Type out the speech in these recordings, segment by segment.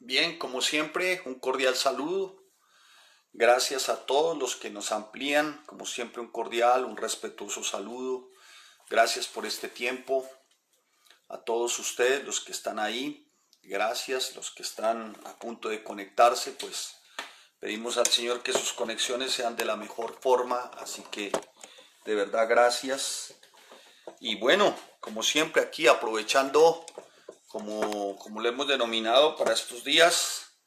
Bien, como siempre, un cordial saludo. Gracias a todos los que nos amplían, como siempre un cordial, un respetuoso saludo. Gracias por este tiempo. A todos ustedes, los que están ahí, gracias. Los que están a punto de conectarse, pues pedimos al Señor que sus conexiones sean de la mejor forma. Así que de verdad gracias. Y bueno, como siempre aquí aprovechando, como lo hemos denominado para estos días,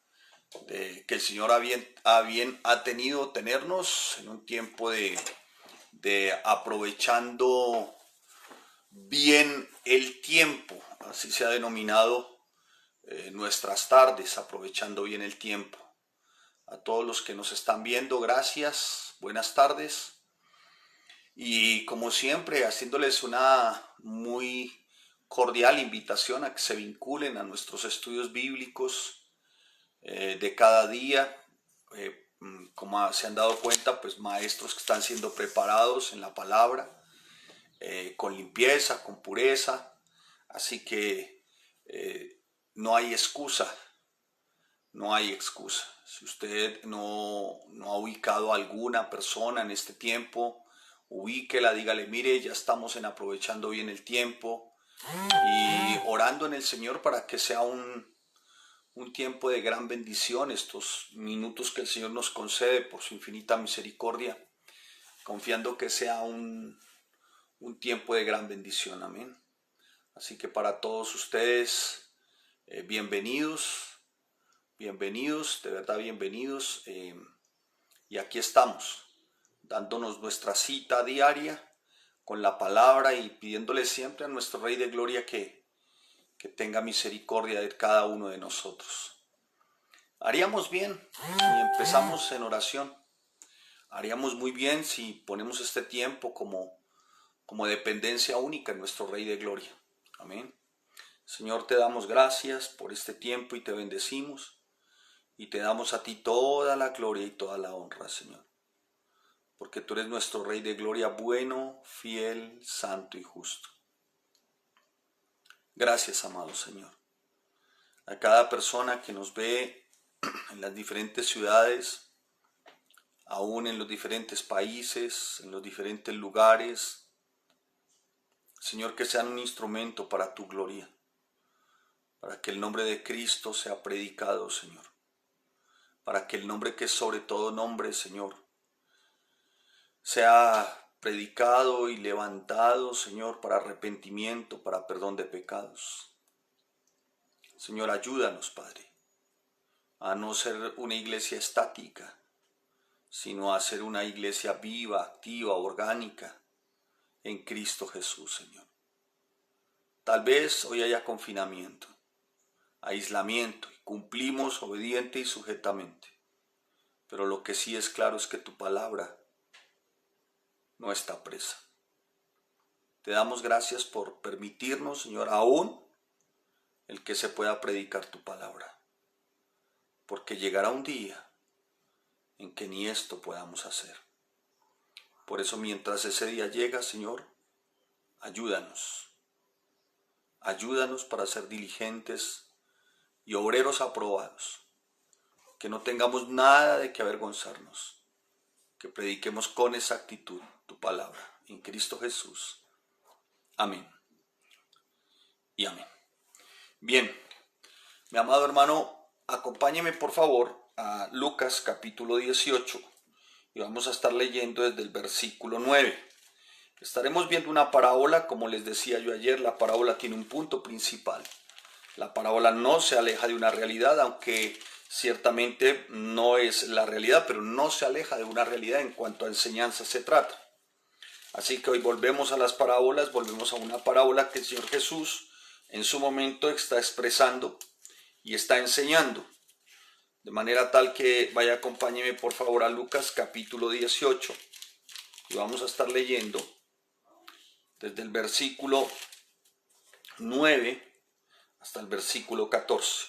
que el Señor ha tenido tenernos en un tiempo de aprovechando bien el tiempo, así se ha denominado nuestras tardes, aprovechando bien el tiempo. A todos los que nos están viendo, gracias, buenas tardes. Y como siempre, haciéndoles una muy cordial invitación a que se vinculen a nuestros estudios bíblicos de cada día. Como se han dado cuenta, pues maestros que están siendo preparados en la palabra, con limpieza, con pureza. Así que no hay excusa, no hay excusa. Si usted no ha ubicado a alguna persona en este tiempo, ubíquela, dígale, mire, ya estamos en aprovechando bien el tiempo y orando en el Señor para que sea un tiempo de gran bendición, estos minutos que el Señor nos concede por su infinita misericordia, confiando que sea un tiempo de gran bendición. Amén. Así que para todos ustedes, bienvenidos, bienvenidos, de verdad bienvenidos. Y aquí estamos, dándonos nuestra cita diaria con la palabra y pidiéndole siempre a nuestro Rey de Gloria que tenga misericordia de cada uno de nosotros. Haríamos bien si empezamos en oración. Haríamos muy bien si ponemos este tiempo como dependencia única en nuestro Rey de Gloria. Amén. Señor, te damos gracias por este tiempo y te bendecimos. Y te damos a ti toda la gloria y toda la honra, Señor. Porque tú eres nuestro Rey de Gloria, bueno, fiel, santo y justo. Gracias, amado Señor. A cada persona que nos ve en las diferentes ciudades, aún en los diferentes países, en los diferentes lugares, Señor, que sean un instrumento para tu gloria, para que el nombre de Cristo sea predicado, Señor, para que el nombre que es sobre todo nombre, Señor, sea predicado y levantado, Señor, para arrepentimiento, para perdón de pecados. Señor, ayúdanos, Padre, a no ser una iglesia estática, sino a ser una iglesia viva, activa, orgánica, en Cristo Jesús, Señor. Tal vez hoy haya confinamiento, aislamiento, y cumplimos obediente y sujetamente. Pero lo que sí es claro es que tu palabra no está presa. Te damos gracias por permitirnos, Señor, aún el que se pueda predicar tu palabra. Porque llegará un día en que ni esto podamos hacer. Por eso mientras ese día llega, Señor, ayúdanos. Ayúdanos para ser diligentes y obreros aprobados. Que no tengamos nada de que avergonzarnos. Que prediquemos con exactitud tu palabra. En Cristo Jesús. Amén. Y amén. Bien, mi amado hermano, acompáñeme por favor a Lucas capítulo 18 y vamos a estar leyendo desde el versículo 9. Estaremos viendo una parábola, como les decía yo ayer, la parábola tiene un punto principal. La parábola no se aleja de una realidad, aunque ciertamente no es la realidad, pero no se aleja de una realidad en cuanto a enseñanza se trata. Así que hoy volvemos a las parábolas, volvemos a una parábola que el Señor Jesús en su momento está expresando y está enseñando. De manera tal que vaya, acompáñeme por favor a Lucas capítulo 18 y vamos a estar leyendo desde el versículo 9 hasta el versículo 14.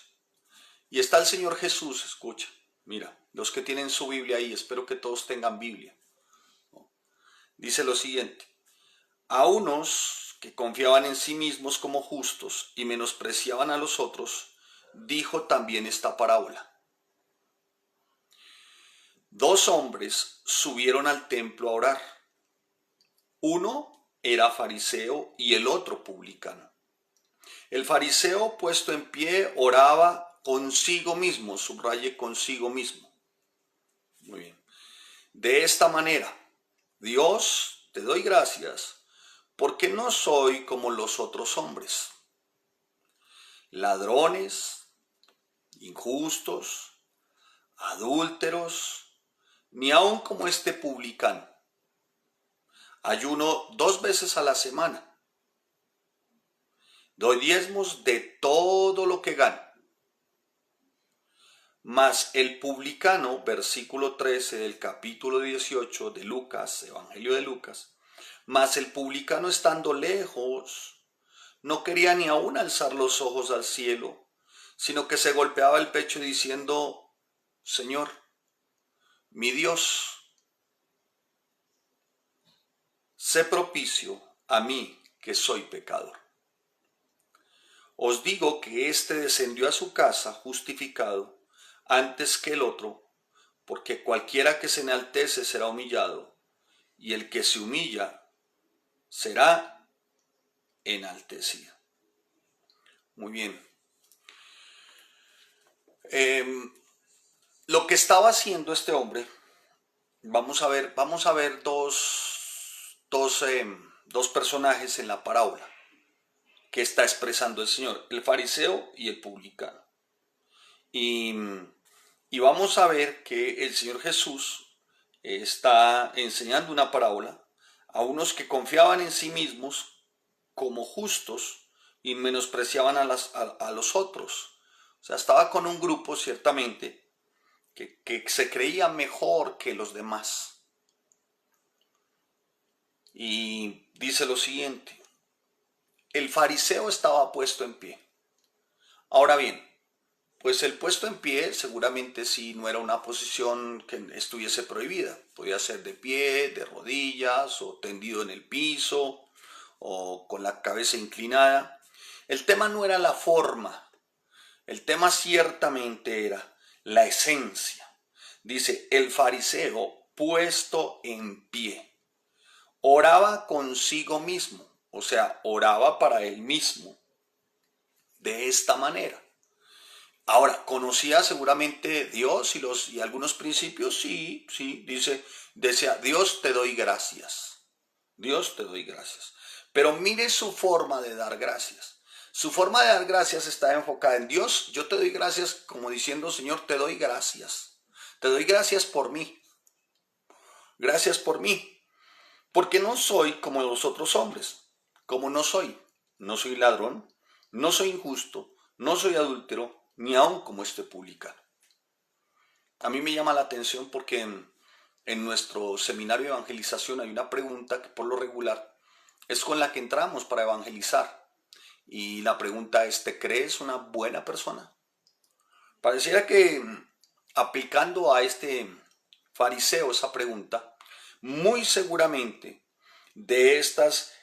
Y está el Señor Jesús, escucha, mira, los que tienen su Biblia ahí, espero que todos tengan Biblia. Dice lo siguiente: a unos que confiaban en sí mismos como justos y menospreciaban a los otros, dijo también esta parábola. Dos hombres subieron al templo a orar. Uno era fariseo y el otro publicano. El fariseo, puesto en pie, oraba consigo mismo, subraye consigo mismo. Muy bien. De esta manera: Dios, te doy gracias, porque no soy como los otros hombres, ladrones, injustos, adúlteros, ni aun como este publicano. Ayuno 2 veces a la semana. Doy diezmos de todo lo que gano. Mas el publicano, versículo 13 del capítulo 18 de Lucas, Evangelio de Lucas, mas el publicano, estando lejos, no quería ni aún alzar los ojos al cielo, sino que se golpeaba el pecho diciendo: Señor, mi Dios, sé propicio a mí, que soy pecador. Os digo que éste descendió a su casa justificado antes que el otro, porque cualquiera que se enaltece será humillado, y el que se humilla será enaltecido. Muy bien. Lo que estaba haciendo este hombre, vamos a ver dos personajes en la parábola que está expresando el Señor, el fariseo y el publicano. Y vamos a ver que el Señor Jesús está enseñando una parábola a unos que confiaban en sí mismos como justos y menospreciaban a los otros. O sea, estaba con un grupo ciertamente que se creía mejor que los demás. Y dice lo siguiente: el fariseo estaba puesto en pie. Ahora bien, pues el puesto en pie seguramente sí no era una posición que estuviese prohibida. Podía ser de pie, de rodillas, o tendido en el piso, o con la cabeza inclinada. El tema no era la forma, el tema ciertamente era la esencia. Dice, el fariseo puesto en pie, oraba consigo mismo, o sea, oraba para él mismo, de esta manera. Ahora, ¿conocía seguramente Dios y algunos principios? Sí, decía, Dios te doy gracias, Dios te doy gracias. Pero mire su forma de dar gracias. Su forma de dar gracias está enfocada en Dios. Yo te doy gracias como diciendo, Señor, te doy gracias. Te doy gracias por mí. Gracias por mí. Porque no soy como los otros hombres. Como no soy. No soy ladrón, no soy injusto, no soy adúltero, ni aun como este publicano. A mí me llama la atención porque en nuestro seminario de evangelización hay una pregunta que por lo regular es con la que entramos para evangelizar. Y la pregunta es, ¿te crees una buena persona? Pareciera que aplicando a este fariseo esa pregunta, muy seguramente de estas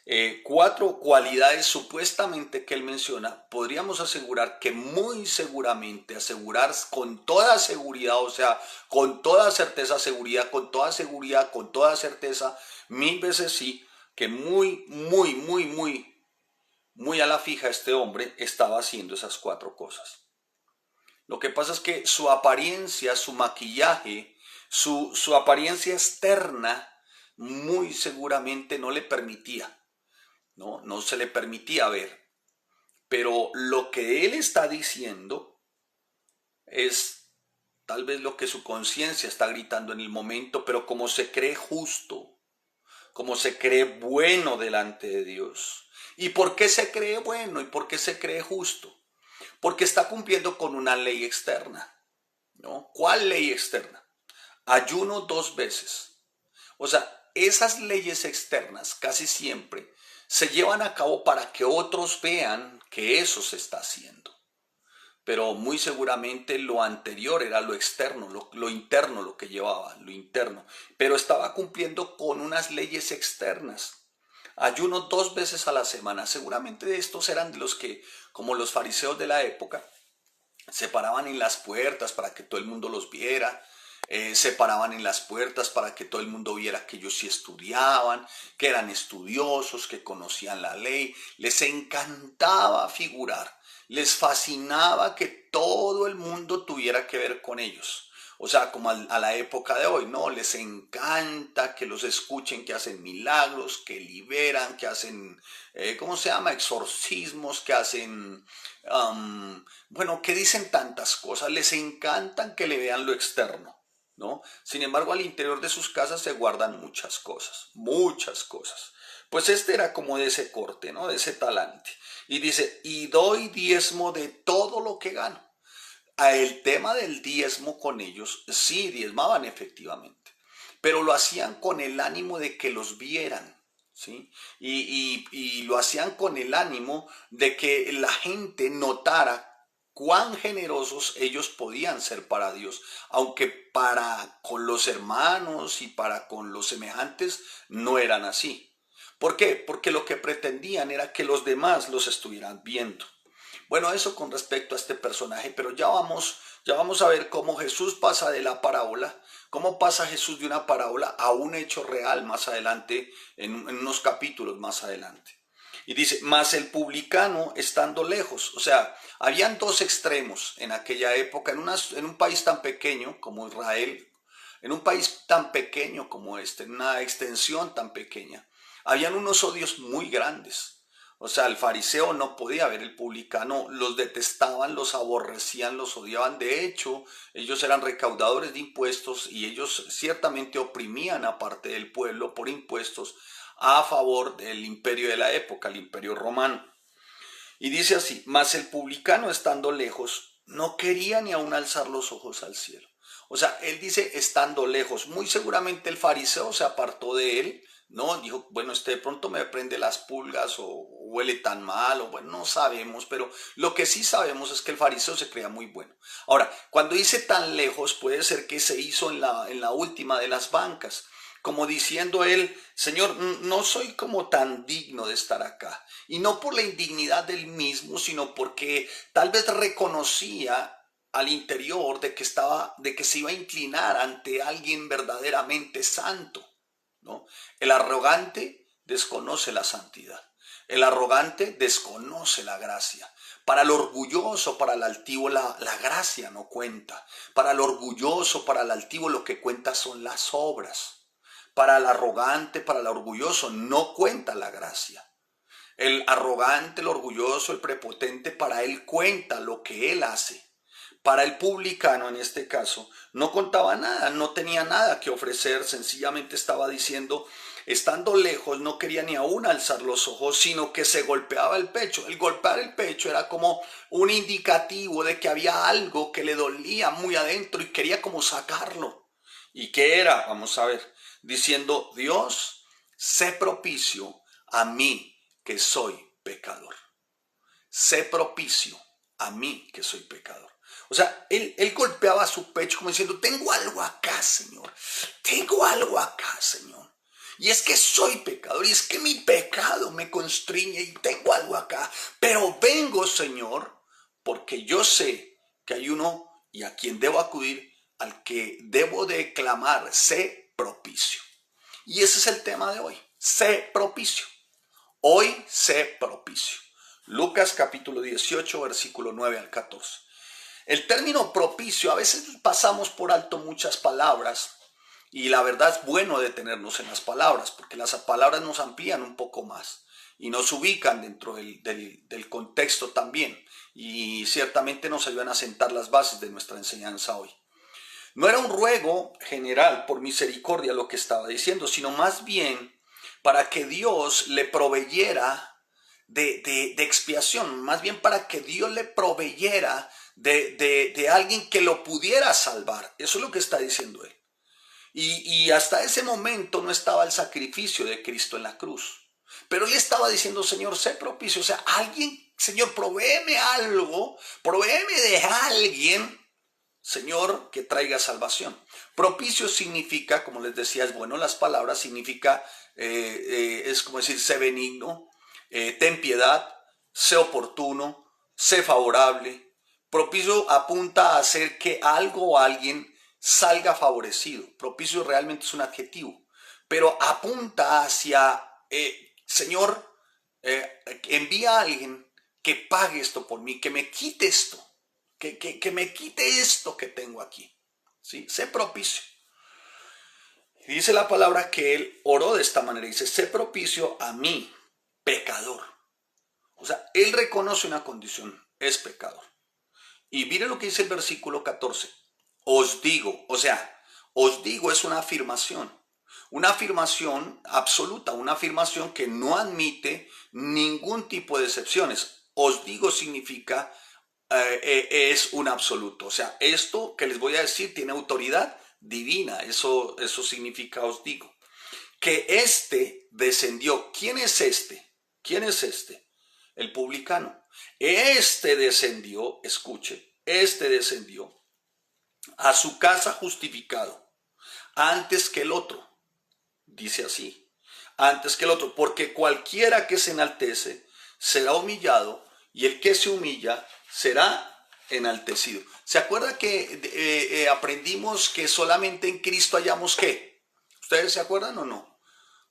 4 cualidades supuestamente que él menciona, podríamos asegurar que muy seguramente, asegurar con toda seguridad, o sea, con toda certeza, seguridad, con toda seguridad, con toda certeza, 1000 veces sí, que muy a la fija este hombre estaba haciendo esas 4 cosas. Lo que pasa es que su apariencia, su maquillaje, su apariencia externa, muy seguramente no le permitía, no se le permitía ver. Pero lo que él está diciendo es tal vez lo que su conciencia está gritando en el momento, pero como se cree justo, como se cree bueno delante de Dios. ¿Y por qué se cree bueno y por qué se cree justo? Porque está cumpliendo con una ley externa, ¿no? ¿Cuál ley externa? Ayuno 2 veces. O sea, esas leyes externas casi siempre se llevan a cabo para que otros vean que eso se está haciendo. Pero muy seguramente lo anterior era lo externo, lo interno, lo que llevaba, lo interno. Pero estaba cumpliendo con unas leyes externas. Ayuno 2 veces a la semana. Seguramente estos eran de los que, como los fariseos de la época, se paraban en las puertas para que todo el mundo los viera, se paraban en las puertas para que todo el mundo viera que ellos sí estudiaban, que eran estudiosos, que conocían la ley. Les encantaba figurar, les fascinaba que todo el mundo tuviera que ver con ellos. O sea, como a la época de hoy, ¿no? Les encanta que los escuchen, que hacen milagros, que liberan, que hacen, ¿cómo se llama? Exorcismos, que hacen, bueno, que dicen tantas cosas. Les encantan que le vean lo externo, ¿no? Sin embargo, al interior de sus casas se guardan muchas cosas, muchas cosas. Pues este era como de ese corte, ¿no? De ese talante. Y dice, y doy diezmo de todo lo que gano. A el tema del diezmo con ellos, sí, diezmaban efectivamente, pero lo hacían con el ánimo de que los vieran, ¿sí? Y lo hacían con el ánimo de que la gente notara cuán generosos ellos podían ser para Dios, aunque para con los hermanos y para con los semejantes no eran así. ¿Por qué? Porque lo que pretendían era que los demás los estuvieran viendo. Bueno, eso con respecto a este personaje, pero ya vamos a ver cómo Jesús pasa de la parábola, cómo pasa Jesús de una parábola a un hecho real más adelante, en unos capítulos más adelante. Y dice, mas el publicano estando lejos, o sea, habían dos extremos en aquella época, en un país tan pequeño como Israel, en un país tan pequeño como este, en una extensión tan pequeña, habían unos odios muy grandes. O sea, el fariseo no podía ver, el publicano los detestaban, los aborrecían, los odiaban. De hecho, ellos eran recaudadores de impuestos y ellos ciertamente oprimían a parte del pueblo por impuestos a favor del imperio de la época, el imperio romano. Y dice así, mas el publicano estando lejos, no quería ni aun alzar los ojos al cielo. O sea, él dice estando lejos. Muy seguramente el fariseo se apartó de él, ¿no? Dijo, bueno, de pronto me prende las pulgas o huele tan mal, o bueno, no sabemos, pero lo que sí sabemos es que el fariseo se creía muy bueno. Ahora, cuando dice tan lejos, puede ser que se hizo en la última de las bancas, como diciendo él, Señor, no soy como tan digno de estar acá. Y no por la indignidad del mismo, sino porque tal vez reconocía al interior de que se iba a inclinar ante alguien verdaderamente santo, ¿no? El arrogante desconoce la santidad. El arrogante desconoce la gracia. Para el orgulloso, para el altivo, la gracia no cuenta. Para el orgulloso, para el altivo, lo que cuenta son las obras. Para el arrogante, para el orgulloso, no cuenta la gracia. El arrogante, el orgulloso, el prepotente, para él cuenta lo que él hace. Para el publicano, en este caso, no contaba nada, no tenía nada que ofrecer, sencillamente estaba diciendo, estando lejos, no quería ni aún alzar los ojos, sino que se golpeaba el pecho. El golpear el pecho era como un indicativo de que había algo que le dolía muy adentro y quería como sacarlo. ¿Y qué era? Vamos a ver, diciendo, Dios, sé propicio a mí que soy pecador. Sé propicio a mí que soy pecador. O sea, él golpeaba su pecho como diciendo, tengo algo acá, Señor. Tengo algo acá, Señor. Y es que soy pecador, y es que mi pecado me constriñe y tengo algo acá. Pero vengo, Señor, porque yo sé que hay uno y a quien debo acudir, al que debo de clamar, sé propicio. Y ese es el tema de hoy, sé propicio. Hoy sé propicio. Lucas capítulo 18, versículo 9 al 14. El término propicio, a veces pasamos por alto muchas palabras y la verdad es bueno detenernos en las palabras porque las palabras nos amplían un poco más y nos ubican dentro del contexto también y ciertamente nos ayudan a sentar las bases de nuestra enseñanza hoy. No era un ruego general por misericordia lo que estaba diciendo, sino más bien para que Dios le proveyera de expiación, más bien para que Dios le proveyera de alguien que lo pudiera salvar. Eso es lo que está diciendo él. Y hasta ese momento no estaba el sacrificio de Cristo en la cruz. Pero él estaba diciendo, Señor, sé propicio. O sea, alguien, Señor, provéeme algo, provéeme de alguien, Señor, que traiga salvación. Propicio significa, como les decía, es bueno las palabras, significa, es como decir, sé benigno, ten piedad, sé oportuno, sé favorable, Propicio apunta a hacer que algo o alguien salga favorecido. Propicio realmente es un adjetivo, pero apunta hacia, Señor, envía a alguien que pague esto por mí, que me quite esto, que me quite esto que tengo aquí. ¿Sí? Sé propicio. Y dice la palabra que él oró de esta manera. Dice, sé propicio a mí, pecador. O sea, él reconoce una condición, es pecador. Y mire lo que dice el versículo 14. Os digo, o sea, os digo es una afirmación absoluta, una afirmación que no admite ningún tipo de excepciones. Os digo significa, es un absoluto. O sea, esto que les voy a decir tiene autoridad divina. Eso significa os digo. Que éste descendió. ¿Quién es este? ¿Quién es este? El publicano. Este descendió, escuche, este descendió a su casa justificado antes que el otro. Dice así, antes que el otro, porque cualquiera que se enaltece será humillado y el que se humilla será enaltecido. ¿Se acuerda que aprendimos que solamente en Cristo hallamos qué? ¿Ustedes se acuerdan o no?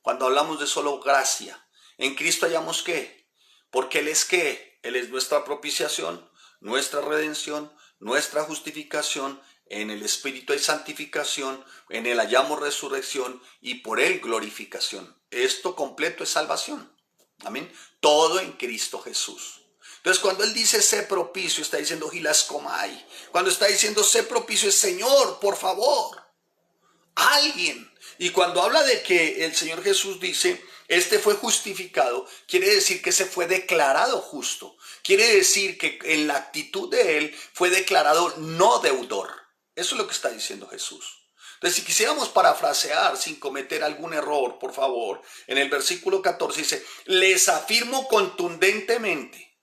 Cuando hablamos de solo gracia, en Cristo hallamos qué, porque Él es qué, Él es nuestra propiciación, nuestra redención, nuestra justificación, en el Espíritu hay santificación, en Él hallamos resurrección y por Él glorificación. Esto completo es salvación. Amén. Todo en Cristo Jesús. Entonces cuando Él dice sé propicio, está diciendo Gilascomai. Cuando está diciendo sé propicio es Señor, por favor. Alguien. Y cuando habla de que el Señor Jesús dice, este fue justificado, quiere decir que se fue declarado justo. Quiere decir que en la actitud de él fue declarado no deudor. Eso es lo que está diciendo Jesús. Entonces, si quisiéramos parafrasear sin cometer algún error, por favor, en el versículo 14 dice, les afirmo contundentemente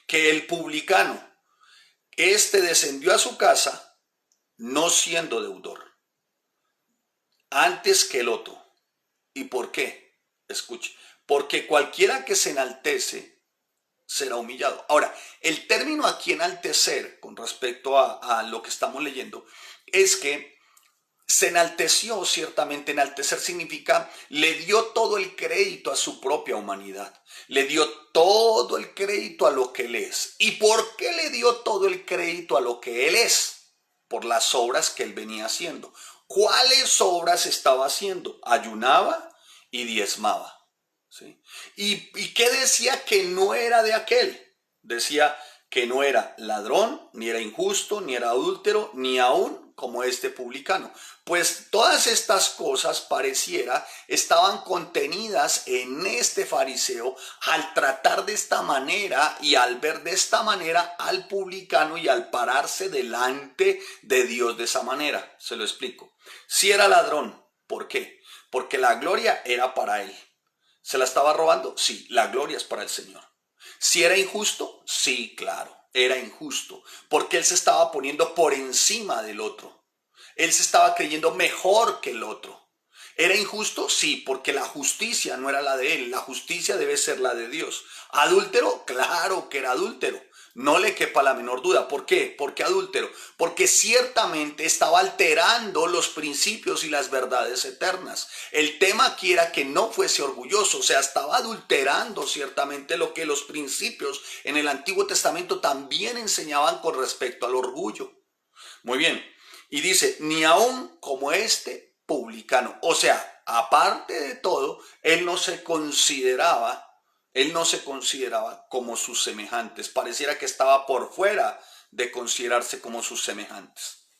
que el publicano, este descendió a su casa no siendo deudor, antes que el otro. ¿Y por qué? Escuche, porque cualquiera que se enaltece será humillado. Ahora, el término aquí enaltecer, con respecto a lo que estamos leyendo, es que se enalteció, ciertamente. Enaltecer significa, le dio todo el crédito a su propia humanidad, le dio todo el crédito a lo que él es. ¿Y por qué le dio todo el crédito a lo que él es? Por las obras que él venía haciendo. ¿Cuáles obras estaba haciendo? Ayunaba y diezmaba. ¿Sí? ¿Y qué decía que no era de aquel? Decía que no era ladrón, ni era injusto, ni era adúltero, ni aún como este publicano. Pues todas estas cosas pareciera estaban contenidas en este fariseo al tratar de esta manera y al ver de esta manera al publicano y al pararse delante de Dios de esa manera. Se lo explico. Si era ladrón, ¿por qué? Porque la gloria era para él. ¿Se la estaba robando? Sí, la gloria es para el Señor. ¿Si era injusto? Sí, claro, era injusto, porque él se estaba poniendo por encima del otro. Él se estaba creyendo mejor que el otro. ¿Era injusto? Sí, porque la justicia no era la de él, la justicia debe ser la de Dios. ¿Adúltero? Claro que era adúltero. No le quepa la menor duda. ¿Por qué? ¿Por qué adúltero? Porque ciertamente estaba alterando los principios y las verdades eternas. El tema aquí era que no fuese orgulloso, o sea, estaba adulterando ciertamente lo que los principios en el Antiguo Testamento también enseñaban con respecto al orgullo. Muy bien, y dice, ni aún como este publicano. O sea, aparte de todo, él no se consideraba como sus semejantes. Pareciera que estaba por fuera de considerarse como sus semejantes.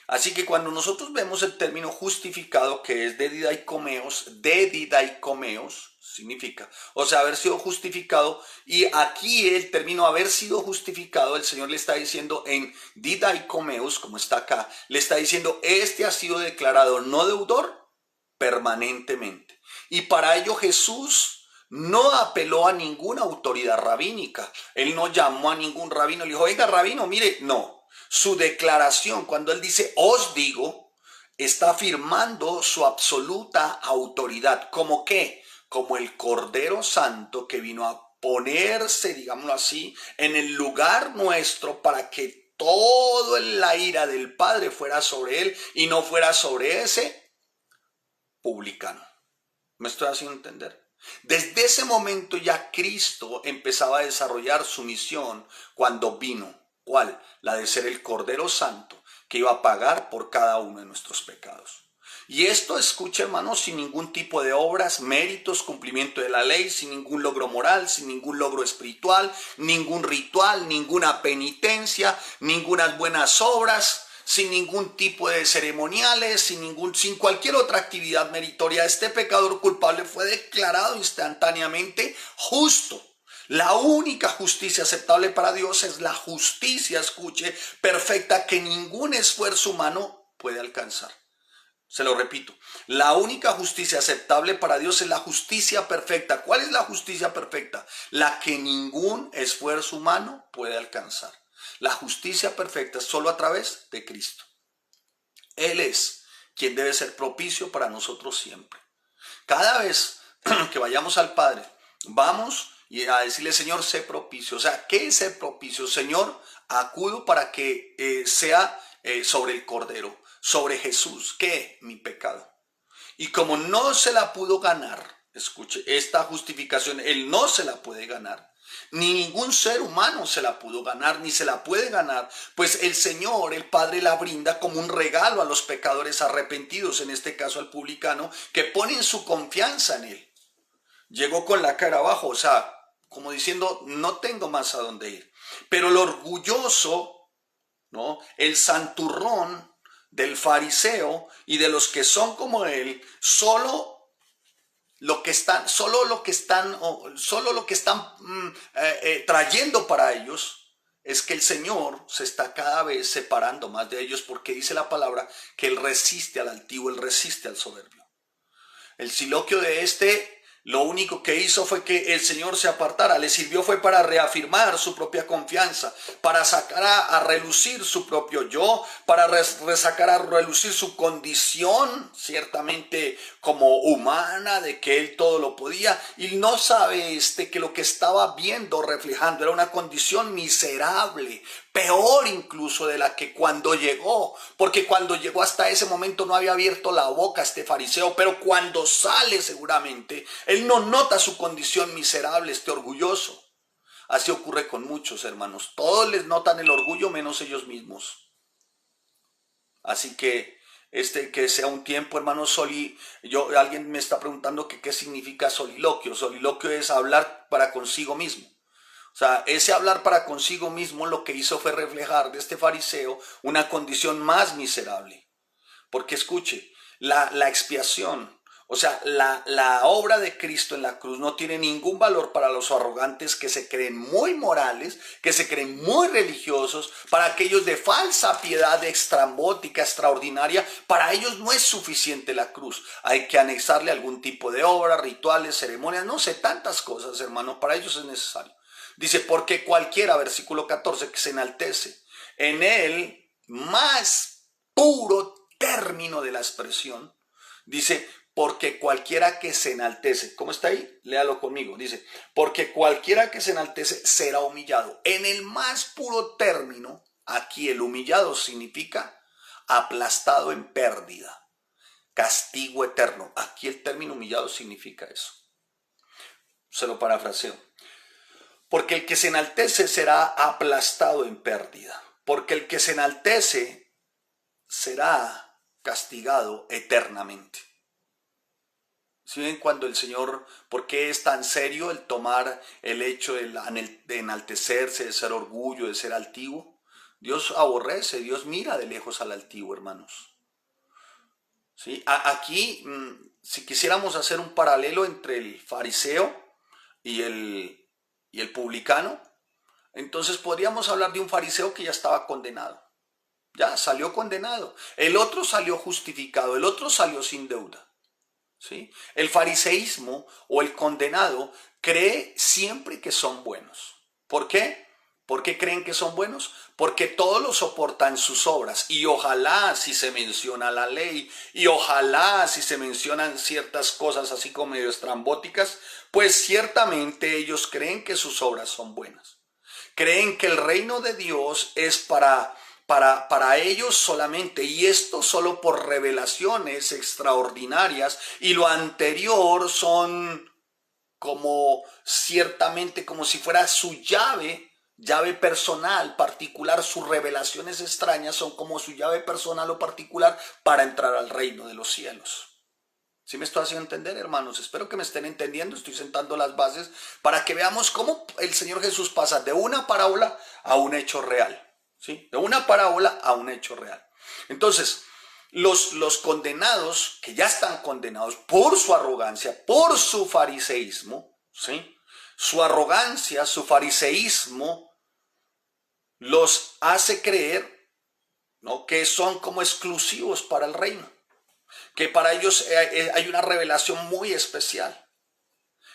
Así que cuando nosotros vemos el término justificado, que es dedidaikomeos significa, o sea, haber sido justificado, y aquí el término haber sido justificado, el Señor le está diciendo en didaikomeos, como está acá, le está diciendo, este ha sido declarado no deudor permanentemente. Y para ello Jesús no apeló a ninguna autoridad rabínica. Él no llamó a ningún rabino y le dijo, oiga, rabino, mire, no. Su declaración, cuando él dice, os digo, está afirmando su absoluta autoridad. ¿Cómo qué? Como el Cordero Santo que vino a ponerse, digámoslo así, en el lugar nuestro para que toda la ira del Padre fuera sobre él y no fuera sobre ese publicano. ¿Me estoy haciendo entender? Desde ese momento ya Cristo empezaba a desarrollar su misión cuando vino. ¿Cuál? La de ser el Cordero Santo que iba a pagar por cada uno de nuestros pecados. Y esto, escucha hermanos, sin ningún tipo de obras, méritos, cumplimiento de la ley, sin ningún logro moral, sin ningún logro espiritual, ningún ritual, ninguna penitencia, ningunas buenas obras, sin ningún tipo de ceremoniales, sin cualquier otra actividad meritoria. Este pecador culpable fue declarado instantáneamente justo. La única justicia aceptable para Dios es la justicia, escuche, perfecta que ningún esfuerzo humano puede alcanzar. Se lo repito, la única justicia aceptable para Dios es la justicia perfecta. ¿Cuál es la justicia perfecta? La que ningún esfuerzo humano puede alcanzar. La justicia perfecta es solo a través de Cristo. Él es quien debe ser propicio para nosotros siempre. Cada vez que vayamos al Padre, vamos y a decirle, Señor, sé propicio. O sea, ¿qué es ser propicio? Señor, acudo para que sea sobre el Cordero, sobre Jesús, ¿qué? Mi pecado. Y como no se la pudo ganar, escuche, esta justificación, Él no se la puede ganar. Ni ningún ser humano se la pudo ganar, ni se la puede ganar, pues el Señor, el Padre, la brinda como un regalo a los pecadores arrepentidos, en este caso al publicano, que ponen su confianza en Él. Llegó con la cara abajo, o sea, como diciendo, no tengo más a dónde ir. Pero el orgulloso, ¿no? El santurrón del fariseo y de los que son como él, solo lo que están trayendo para ellos es que el Señor se está cada vez separando más de ellos, porque dice la palabra que Él resiste al altivo, Él resiste al soberbio. El soliloquio de lo único que hizo fue que el Señor se apartara. Le sirvió fue para reafirmar su propia confianza, para sacar a relucir su propio yo, para sacar a relucir su condición, ciertamente como humana, de que él todo lo podía. Y no sabe que lo que estaba viendo, reflejando, era una condición miserable, peor incluso de la que cuando llegó, porque cuando llegó hasta ese momento no había abierto la boca este fariseo, pero cuando sale seguramente, él no nota su condición miserable, orgulloso. Así ocurre con muchos hermanos, todos les notan el orgullo menos ellos mismos. Así que que sea un tiempo, hermanos, alguien me está preguntando que qué significa soliloquio. Soliloquio es hablar para consigo mismo. O sea, ese hablar para consigo mismo lo que hizo fue reflejar de este fariseo una condición más miserable. Porque escuche, la expiación, o sea, la obra de Cristo en la cruz no tiene ningún valor para los arrogantes que se creen muy morales, que se creen muy religiosos, para aquellos de falsa piedad extrambótica, extraordinaria. Para ellos no es suficiente la cruz. Hay que anexarle algún tipo de obra, rituales, ceremonias, no sé, tantas cosas, hermano, para ellos es necesario. Dice, porque cualquiera, versículo 14, que se enaltece en el más puro término de la expresión, dice, porque cualquiera que se enaltece, ¿cómo está ahí? Léalo conmigo, dice, porque cualquiera que se enaltece será humillado. En el más puro término, aquí el humillado significa aplastado en pérdida, castigo eterno. Aquí el término humillado significa eso. Se lo parafraseo. Porque el que se enaltece será aplastado en pérdida. Porque el que se enaltece será castigado eternamente. ¿Sí ven cuando el Señor, por qué es tan serio el tomar el hecho de enaltecerse, de ser orgullo, de ser altivo? Dios aborrece, Dios mira de lejos al altivo, hermanos. ¿Sí? Aquí, si quisiéramos hacer un paralelo entre el fariseo y el publicano, entonces podríamos hablar de un fariseo que ya estaba condenado. Ya salió condenado. El otro salió justificado, el otro salió sin deuda. ¿Sí? El fariseísmo o el condenado cree siempre que son buenos. ¿Por qué? ¿Por qué creen que son buenos? Porque todo lo soportan sus obras. Y ojalá si se menciona la ley, y ojalá si se mencionan ciertas cosas así como medio estrambóticas, pues ciertamente ellos creen que sus obras son buenas. Creen que el reino de Dios es para ellos solamente, y esto solo por revelaciones extraordinarias, y lo anterior son como ciertamente como si fuera su llave personal, particular. Sus revelaciones extrañas son como su llave personal o particular para entrar al reino de los cielos. ¿Sí me estoy haciendo entender, hermanos? Espero que me estén entendiendo. Estoy sentando las bases para que veamos cómo el Señor Jesús pasa de una parábola a un hecho real. ¿Sí? De una parábola a un hecho real. Entonces, los condenados, que ya están condenados por su arrogancia, por su fariseísmo, ¿sí? Su arrogancia, su fariseísmo, los hace creer, ¿no?, que son como exclusivos para el reino, que para ellos hay una revelación muy especial.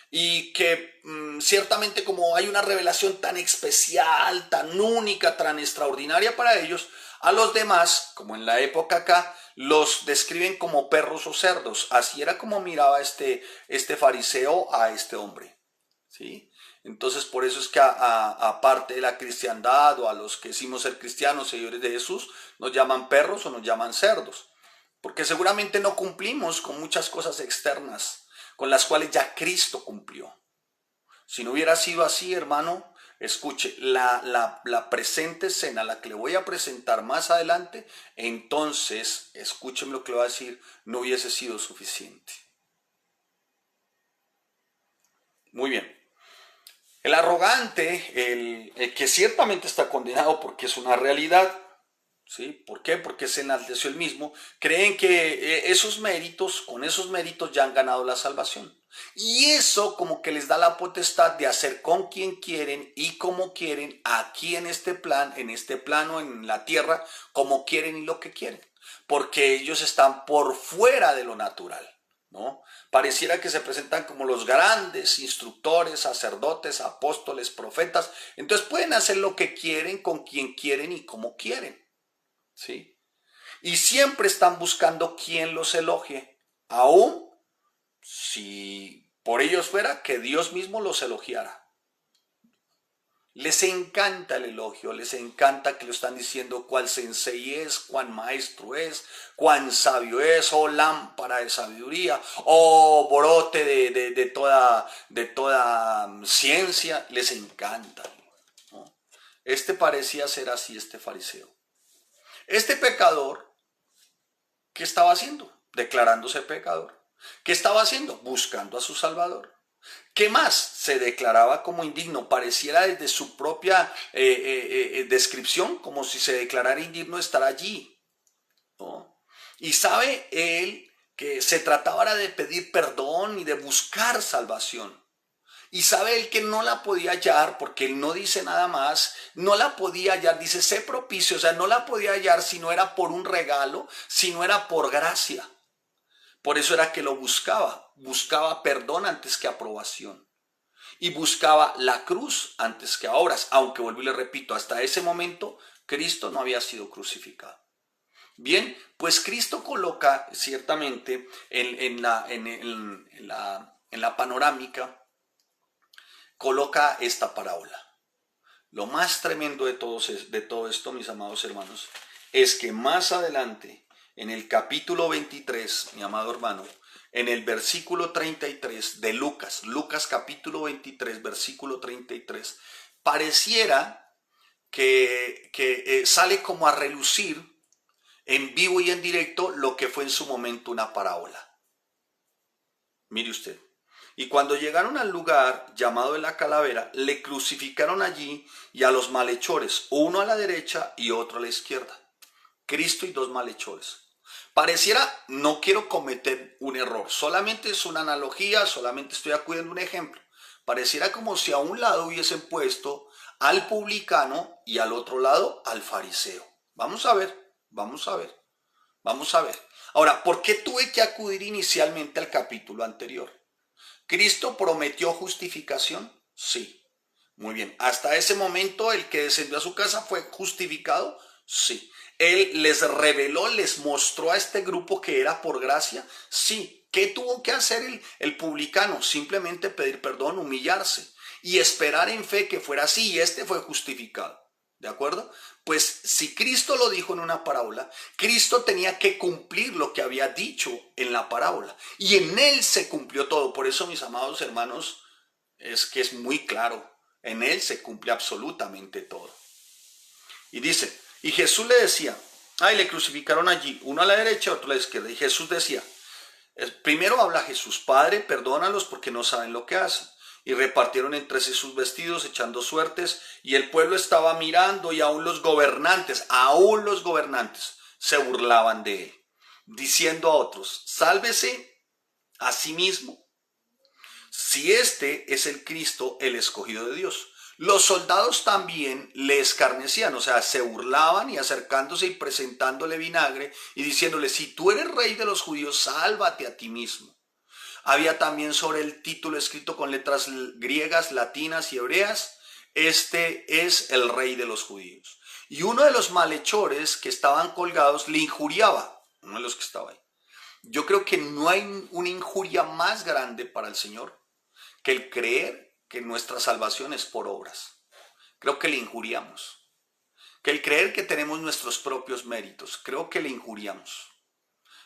Y que ciertamente como hay una revelación tan especial, tan única, tan extraordinaria para ellos, a los demás, como en la época acá, los describen como perros o cerdos. Así era como miraba este fariseo a este hombre, ¿sí? Entonces por eso es que aparte de la cristiandad, o a los que decimos ser cristianos, seguidores de Jesús, nos llaman perros o nos llaman cerdos. Porque seguramente no cumplimos con muchas cosas externas con las cuales ya Cristo cumplió. Si no hubiera sido así, hermano, escuche, la presente escena, la que le voy a presentar más adelante, entonces, escúcheme lo que le voy a decir, no hubiese sido suficiente. Muy bien. El arrogante, el que ciertamente está condenado porque es una realidad, ¿sí? ¿Por qué? Porque se enalteció el mismo. Creen que esos méritos, con esos méritos ya han ganado la salvación. Y eso como que les da la potestad de hacer con quien quieren y como quieren aquí en este plano, en la tierra, como quieren y lo que quieren. Porque ellos están por fuera de lo natural, ¿no? Pareciera que se presentan como los grandes instructores, sacerdotes, apóstoles, profetas. Entonces pueden hacer lo que quieren, con quien quieren y como quieren. ¿Sí? Y siempre están buscando quien los elogie, aún si por ellos fuera que Dios mismo los elogiara. Les encanta el elogio, les encanta que lo están diciendo cuál sensei es, cuán maestro es, cuán sabio es, o lámpara de sabiduría, o brote de toda ciencia. Les encanta, ¿no? Parecía ser así este fariseo. Este pecador, ¿qué estaba haciendo? Declarándose pecador. ¿Qué estaba haciendo? Buscando a su Salvador. ¿Qué más? Se declaraba como indigno. Pareciera desde su propia descripción como si se declarara indigno de estar allí, ¿no? Y sabe él que se trataba de pedir perdón y de buscar salvación. Y sabe él que no la podía hallar, porque él no dice nada más, no la podía hallar, dice, sé propicio, o sea, no la podía hallar si no era por un regalo, si no era por gracia. Por eso era que lo buscaba perdón antes que aprobación. Y buscaba la cruz antes que obras, aunque vuelvo y le repito, hasta ese momento Cristo no había sido crucificado. Bien, pues Cristo coloca ciertamente en la panorámica, coloca esta parábola. Lo más tremendo de todo esto, mis amados hermanos, es que más adelante, en el capítulo 23, mi amado hermano, en el versículo 33 de Lucas capítulo 23, versículo 33, pareciera que sale como a relucir en vivo y en directo lo que fue en su momento una parábola. Mire usted. Y cuando llegaron al lugar llamado de la calavera, le crucificaron allí y a los malhechores, uno a la derecha y otro a la izquierda. Cristo y dos malhechores. Pareciera, no quiero cometer un error, solamente es una analogía, solamente estoy acudiendo a un ejemplo. Pareciera como si a un lado hubiesen puesto al publicano y al otro lado al fariseo. Vamos a ver, vamos a ver, vamos a ver. Ahora, ¿por qué tuve que acudir inicialmente al capítulo anterior? ¿Cristo prometió justificación? Sí. Muy bien. Hasta ese momento el que descendió a su casa fue justificado. Sí. Él les reveló, les mostró a este grupo que era por gracia. Sí. ¿Qué tuvo que hacer el publicano? Simplemente pedir perdón, humillarse y esperar en fe que fuera así. Y este fue justificado. ¿De acuerdo? Pues si Cristo lo dijo en una parábola, Cristo tenía que cumplir lo que había dicho en la parábola. Y en él se cumplió todo. Por eso, mis amados hermanos, es que es muy claro. En él se cumple absolutamente todo. Y dice, y Jesús le decía, le crucificaron allí, uno a la derecha, otro a la izquierda. Y Jesús decía, primero habla Jesús, Padre, perdónalos porque no saben lo que hacen. Y repartieron entre sí sus vestidos, echando suertes, y el pueblo estaba mirando, y aún los gobernantes, se burlaban de él, diciendo a otros, sálvese a sí mismo, si este es el Cristo, el escogido de Dios. Los soldados también le escarnecían, o sea, se burlaban y acercándose y presentándole vinagre y diciéndole, si tú eres rey de los judíos, sálvate a ti mismo. Había también sobre el título escrito con letras griegas, latinas y hebreas, este es el rey de los judíos. Y uno de los malhechores que estaban colgados le injuriaba, uno de los que estaba ahí. Yo creo que no hay una injuria más grande para el Señor que el creer que nuestra salvación es por obras. Creo que le injuriamos. Que el creer que tenemos nuestros propios méritos, creo que le injuriamos.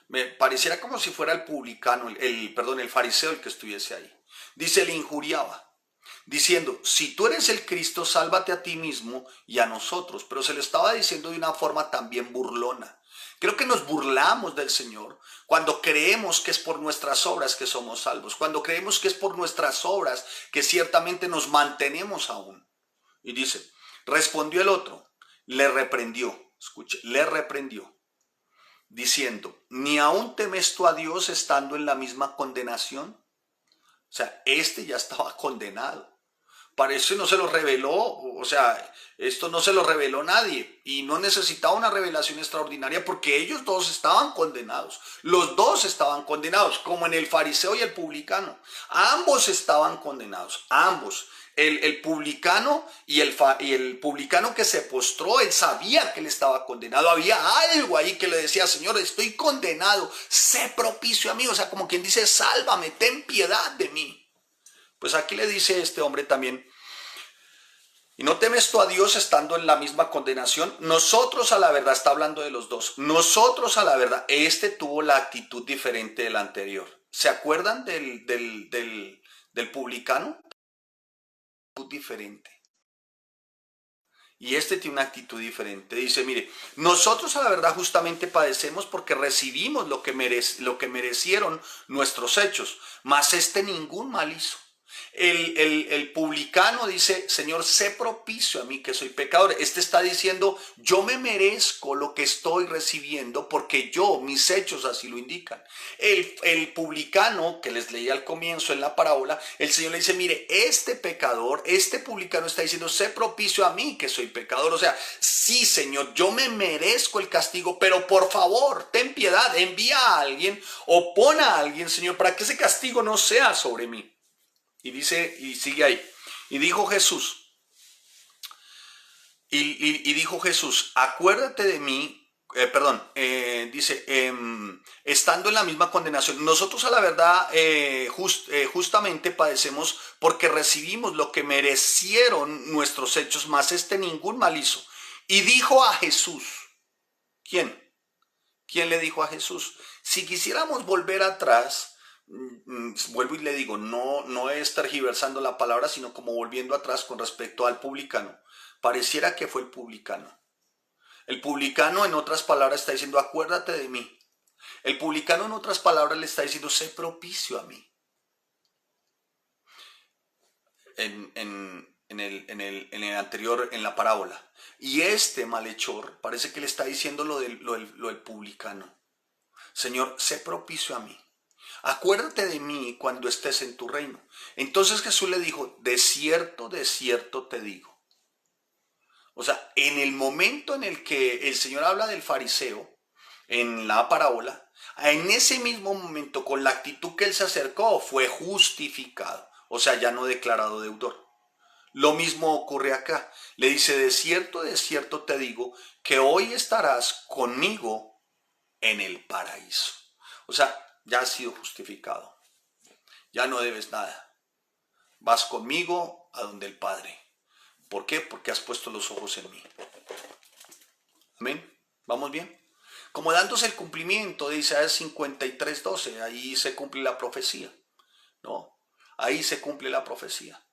Me pareciera como si fuera el publicano, el fariseo el que estuviese ahí. Dice, le injuriaba, diciendo, si tú eres el Cristo, sálvate a ti mismo y a nosotros. Pero se le estaba diciendo de una forma también burlona. Creo que nos burlamos del Señor cuando creemos que es por nuestras obras que somos salvos, cuando creemos que es por nuestras obras que ciertamente nos mantenemos aún. Y dice, respondió el otro, le reprendió, escuche, le reprendió, diciendo, ¿ni aún temes tú a Dios estando en la misma condenación? O sea, este ya estaba condenado. Para eso no se lo reveló, o sea, esto no se lo reveló nadie y no necesitaba una revelación extraordinaria porque ellos dos estaban condenados. Los dos estaban condenados, como en el fariseo y el publicano. Ambos estaban condenados, ambos. El publicano y el publicano que se postró, él sabía que él estaba condenado. Había algo ahí que le decía, Señor, estoy condenado, sé propicio a mí. O sea, como quien dice, sálvame, ten piedad de mí. Pues aquí le dice este hombre también, ¿y no temes tú a Dios estando en la misma condenación? Nosotros a la verdad, está hablando de los dos, nosotros a la verdad, este tuvo la actitud diferente del anterior. ¿Se acuerdan del publicano? Actitud diferente. Y este tiene una actitud diferente. Dice, mire, nosotros a la verdad justamente padecemos porque recibimos lo que merecieron nuestros hechos, mas este ningún mal hizo. El publicano dice, Señor, sé propicio a mí que soy pecador. Este está diciendo, yo me merezco lo que estoy recibiendo porque mis hechos así lo indican. El publicano que les leí al comienzo en la parábola, el Señor le dice, mire, este pecador, este publicano está diciendo, sé propicio a mí que soy pecador. O sea, sí, Señor, yo me merezco el castigo, pero por favor, ten piedad, envía a alguien o pon a alguien, Señor, para que ese castigo no sea sobre mí. Y dice, y sigue ahí, y dijo Jesús, dijo Jesús, acuérdate de mí, dice, estando en la misma condenación, nosotros a la verdad justamente padecemos porque recibimos lo que merecieron nuestros hechos, mas este ningún mal hizo. Y dijo a Jesús, ¿quién? ¿Quién le dijo a Jesús? Si quisiéramos volver atrás, vuelvo y le digo, no es tergiversando la palabra, sino como volviendo atrás con respecto al publicano. Pareciera que fue el publicano. El publicano, en otras palabras, está diciendo, acuérdate de mí. El publicano, en otras palabras, le está diciendo, sé propicio a mí. En el anterior, en la parábola. Y este malhechor parece que le está diciendo lo del publicano. Señor, sé propicio a mí. Acuérdate de mí cuando estés en tu reino. Entonces Jesús le dijo, de cierto te digo. O sea, en el momento en el que el Señor habla del fariseo, en la parábola, en ese mismo momento, con la actitud que él se acercó, fue justificado. O sea, ya no declarado deudor. Lo mismo ocurre acá. Le dice, de cierto te digo, que hoy estarás conmigo en el paraíso. O sea, ya has sido justificado. Ya no debes nada. Vas conmigo a donde el Padre. ¿Por qué? Porque has puesto los ojos en mí. Amén. ¿Vamos bien? Como dándose el cumplimiento de Isaías 53:12, ahí se cumple la profecía, ¿no? Ahí se cumple la profecía.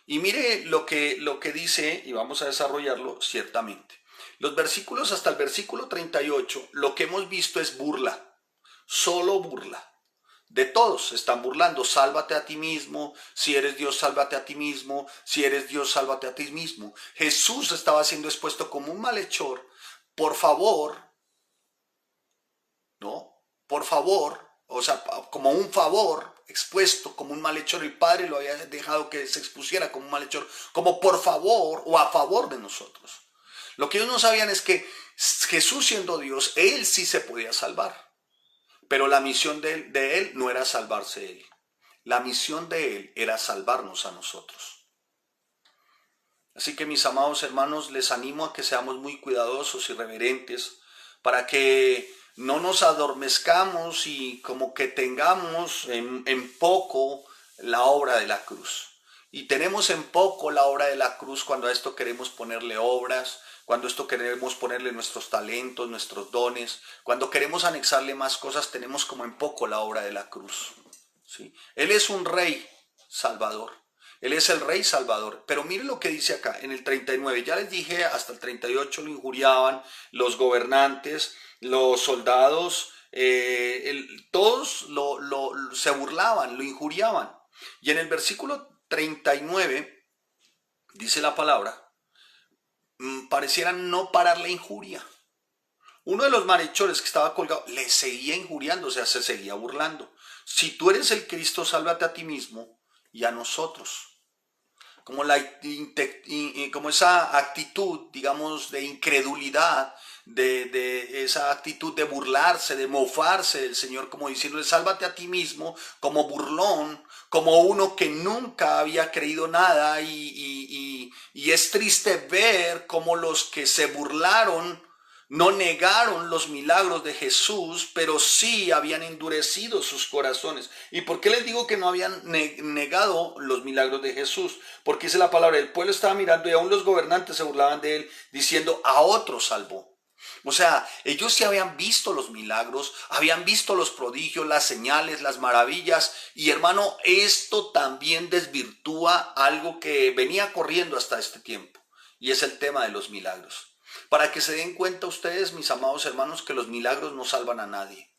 Y mire lo que dice, y vamos a desarrollarlo ciertamente. Los versículos hasta el versículo 38, lo que hemos visto es burla, solo burla. De todos se están burlando. Sálvate a ti mismo. Si eres Dios, sálvate a ti mismo. Si eres Dios, sálvate a ti mismo. Jesús estaba siendo expuesto como un malhechor. Por favor, ¿no? Por favor, o sea, como un favor, expuesto como un malhechor. El Padre lo había dejado que se expusiera como un malhechor, como por favor o a favor de nosotros. Lo que ellos no sabían es que Jesús, siendo Dios, Él sí se podía salvar. Pero la misión de él no era salvarse él. La misión de él era salvarnos a nosotros. Así que mis amados hermanos, les animo a que seamos muy cuidadosos y reverentes para que no nos adormezcamos y como que tengamos en poco la obra de la cruz. Y tenemos en poco la obra de la cruz cuando a esto queremos ponerle obras, cuando esto queremos ponerle nuestros talentos, nuestros dones, cuando queremos anexarle más cosas, tenemos como en poco la obra de la cruz. ¿Sí? Él es un rey salvador. Él es el rey salvador. Pero mire lo que dice acá en el 39. Ya les dije, hasta el 38 lo injuriaban los gobernantes, los soldados, todos se burlaban, lo injuriaban. Y en el versículo 39 dice la palabra, pareciera no parar la injuria. Uno de los malhechores que estaba colgado le seguía injuriando, o sea, se seguía burlando. Si tú eres el Cristo, sálvate a ti mismo y a nosotros. Como esa actitud, digamos, de incredulidad, de esa actitud de burlarse, de mofarse del Señor, como diciéndole, sálvate a ti mismo, como burlón, como uno que nunca había creído nada, y es triste ver cómo los que se burlaron no negaron los milagros de Jesús, pero sí habían endurecido sus corazones. ¿Y por qué les digo que no habían negado los milagros de Jesús? Porque dice la palabra, el pueblo estaba mirando y aún los gobernantes se burlaban de él, diciendo, a otro salvó. O sea, ellos sí habían visto los milagros, habían visto los prodigios, las señales, las maravillas. Y hermano, esto también desvirtúa algo que venía corriendo hasta este tiempo. Y es el tema de los milagros. Para que se den cuenta ustedes, mis amados hermanos, que los milagros no salvan a nadie.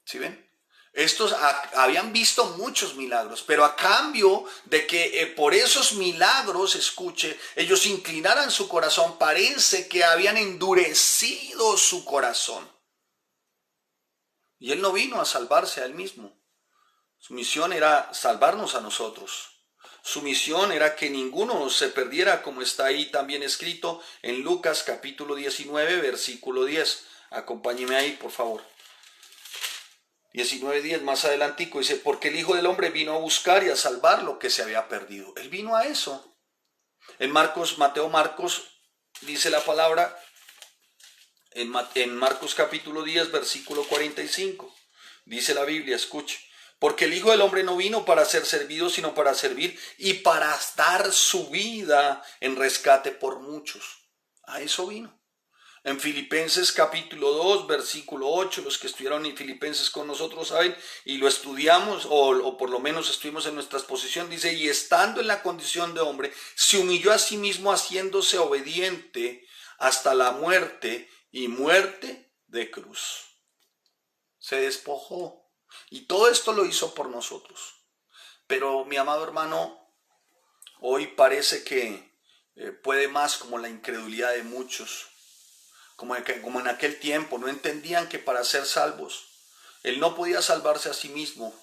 ¿Sí ven? Estos habían visto muchos milagros, pero a cambio de que por esos milagros, escuche, ellos inclinaran su corazón, parece que habían endurecido su corazón. Y Él no vino a salvarse a Él mismo. Su misión era salvarnos a nosotros. Su misión era que ninguno se perdiera, como está ahí también escrito en Lucas capítulo 19, versículo 10. Acompáñeme ahí, por favor. 19:10, más adelantico, dice, porque el Hijo del Hombre vino a buscar y a salvar lo que se había perdido. Él vino a eso. En Mateo Marcos, dice la palabra, en Marcos capítulo 10, versículo 45, dice la Biblia, escuche. Porque el Hijo del Hombre no vino para ser servido, sino para servir y para dar su vida en rescate por muchos. A eso vino. En Filipenses capítulo 2, versículo 8, los que estuvieron en Filipenses con nosotros saben, y lo estudiamos, o por lo menos estuvimos en nuestra exposición, dice, y estando en la condición de hombre, se humilló a sí mismo haciéndose obediente hasta la muerte, y muerte de cruz. Se despojó. Y todo esto lo hizo por nosotros. Pero mi amado hermano, hoy parece que puede más como la incredulidad de muchos. Como en aquel tiempo, no entendían que para ser salvos, Él no podía salvarse a sí mismo.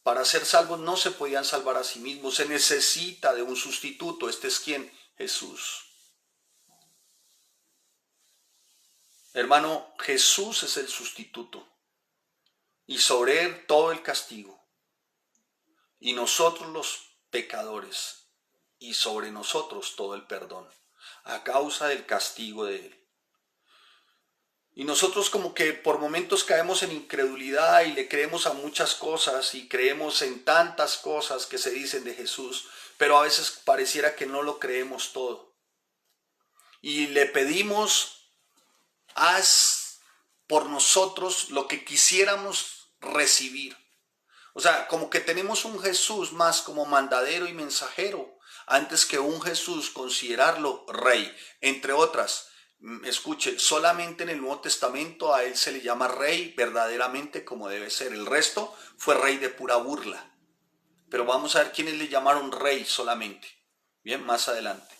Para ser salvos no se podían salvar a sí mismos. Se necesita de un sustituto. ¿Este es quién? Jesús. Hermano, Jesús es el sustituto. Y sobre Él todo el castigo. Y nosotros pecadores y sobre nosotros todo el perdón, a causa del castigo de Él. Y nosotros como que por momentos caemos en incredulidad y le creemos a muchas cosas y creemos en tantas cosas que se dicen de Jesús, pero a veces pareciera que no lo creemos todo. Y le pedimos, haz por nosotros lo que quisiéramos recibir. O sea, como que tenemos un Jesús más como mandadero y mensajero, antes que un Jesús considerarlo rey. Entre otras, escuche, solamente en el Nuevo Testamento a él se le llama rey verdaderamente como debe ser. El resto fue rey de pura burla. Pero vamos a ver quiénes le llamaron rey solamente. Bien, más adelante.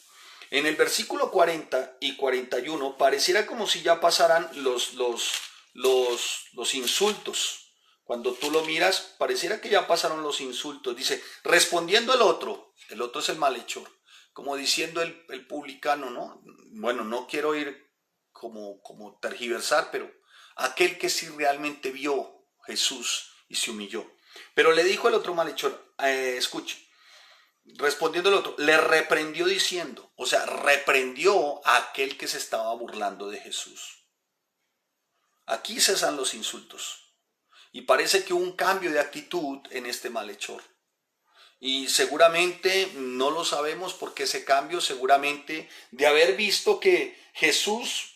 En el versículo 40 y 41 pareciera como si ya pasaran los insultos. Cuando tú lo miras, pareciera que ya pasaron los insultos. Dice, respondiendo el otro es el malhechor, como diciendo el publicano, ¿no? Bueno, no quiero ir como tergiversar, pero aquel que sí realmente vio Jesús y se humilló. Pero le dijo el otro malhechor, escuche, respondiendo el otro, le reprendió diciendo, o sea, reprendió a aquel que se estaba burlando de Jesús. Aquí cesan los insultos. Y parece que hubo un cambio de actitud en este malhechor. Y seguramente no lo sabemos porque ese cambio seguramente de haber visto que Jesús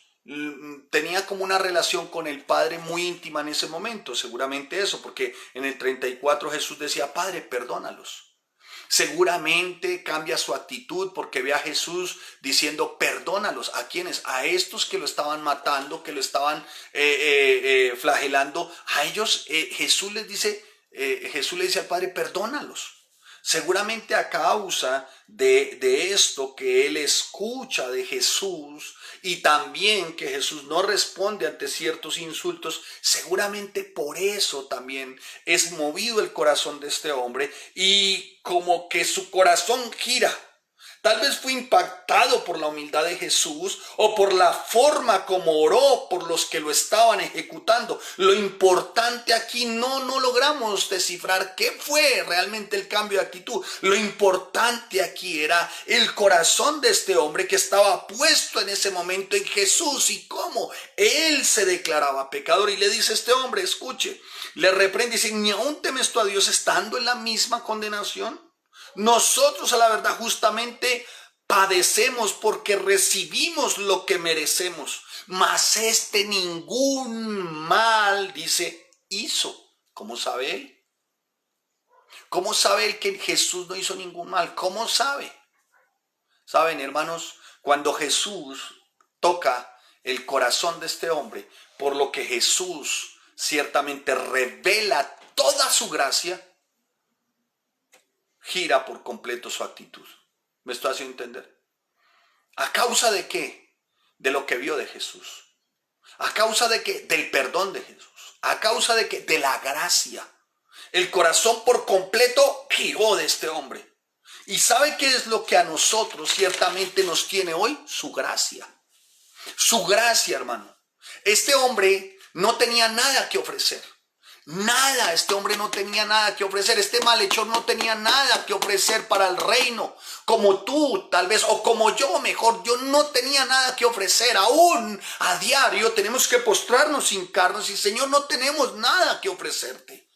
tenía como una relación con el Padre muy íntima en ese momento. Seguramente eso, porque en el 34 Jesús decía, Padre, perdónalos. Seguramente cambia su actitud porque ve a Jesús diciendo perdónalos. ¿A quiénes? A estos que lo estaban matando, que lo estaban flagelando. A ellos Jesús le dice al Padre, perdónalos. Seguramente a causa de esto que él escucha de Jesús y también que Jesús no responde ante ciertos insultos, seguramente por eso también es movido el corazón de este hombre y como que su corazón gira. Tal vez fue impactado por la humildad de Jesús o por la forma como oró por los que lo estaban ejecutando. Lo importante aquí no logramos descifrar qué fue realmente el cambio de actitud. Lo importante aquí era el corazón de este hombre que estaba puesto en ese momento en Jesús y cómo él se declaraba pecador. Y le dice a este hombre, escuche, le reprende y dice, ¿ni aún temes tú a Dios estando en la misma condenación? Nosotros a la verdad justamente padecemos porque recibimos lo que merecemos, mas este ningún mal, dice, hizo. ¿Cómo sabe él? ¿Cómo sabe él que Jesús no hizo ningún mal? ¿Cómo sabe? Saben, hermanos, cuando Jesús toca el corazón de este hombre, por lo que Jesús ciertamente revela toda su gracia, gira por completo su actitud. ¿Me estoy haciendo entender? ¿A causa de qué? De lo que vio de Jesús. ¿A causa de qué? Del perdón de Jesús. ¿A causa de qué? De la gracia. El corazón por completo giró de este hombre. ¿Y sabe qué es lo que a nosotros ciertamente nos tiene hoy? Su gracia. Su gracia, hermano. Este hombre no tenía nada que ofrecer. Nada, este hombre no tenía nada que ofrecer, este malhechor no tenía nada que ofrecer para el reino, como tú tal vez, o como yo mejor, yo no tenía nada que ofrecer, aún a diario tenemos que postrarnos sin carnes y Señor, no tenemos nada que ofrecerte.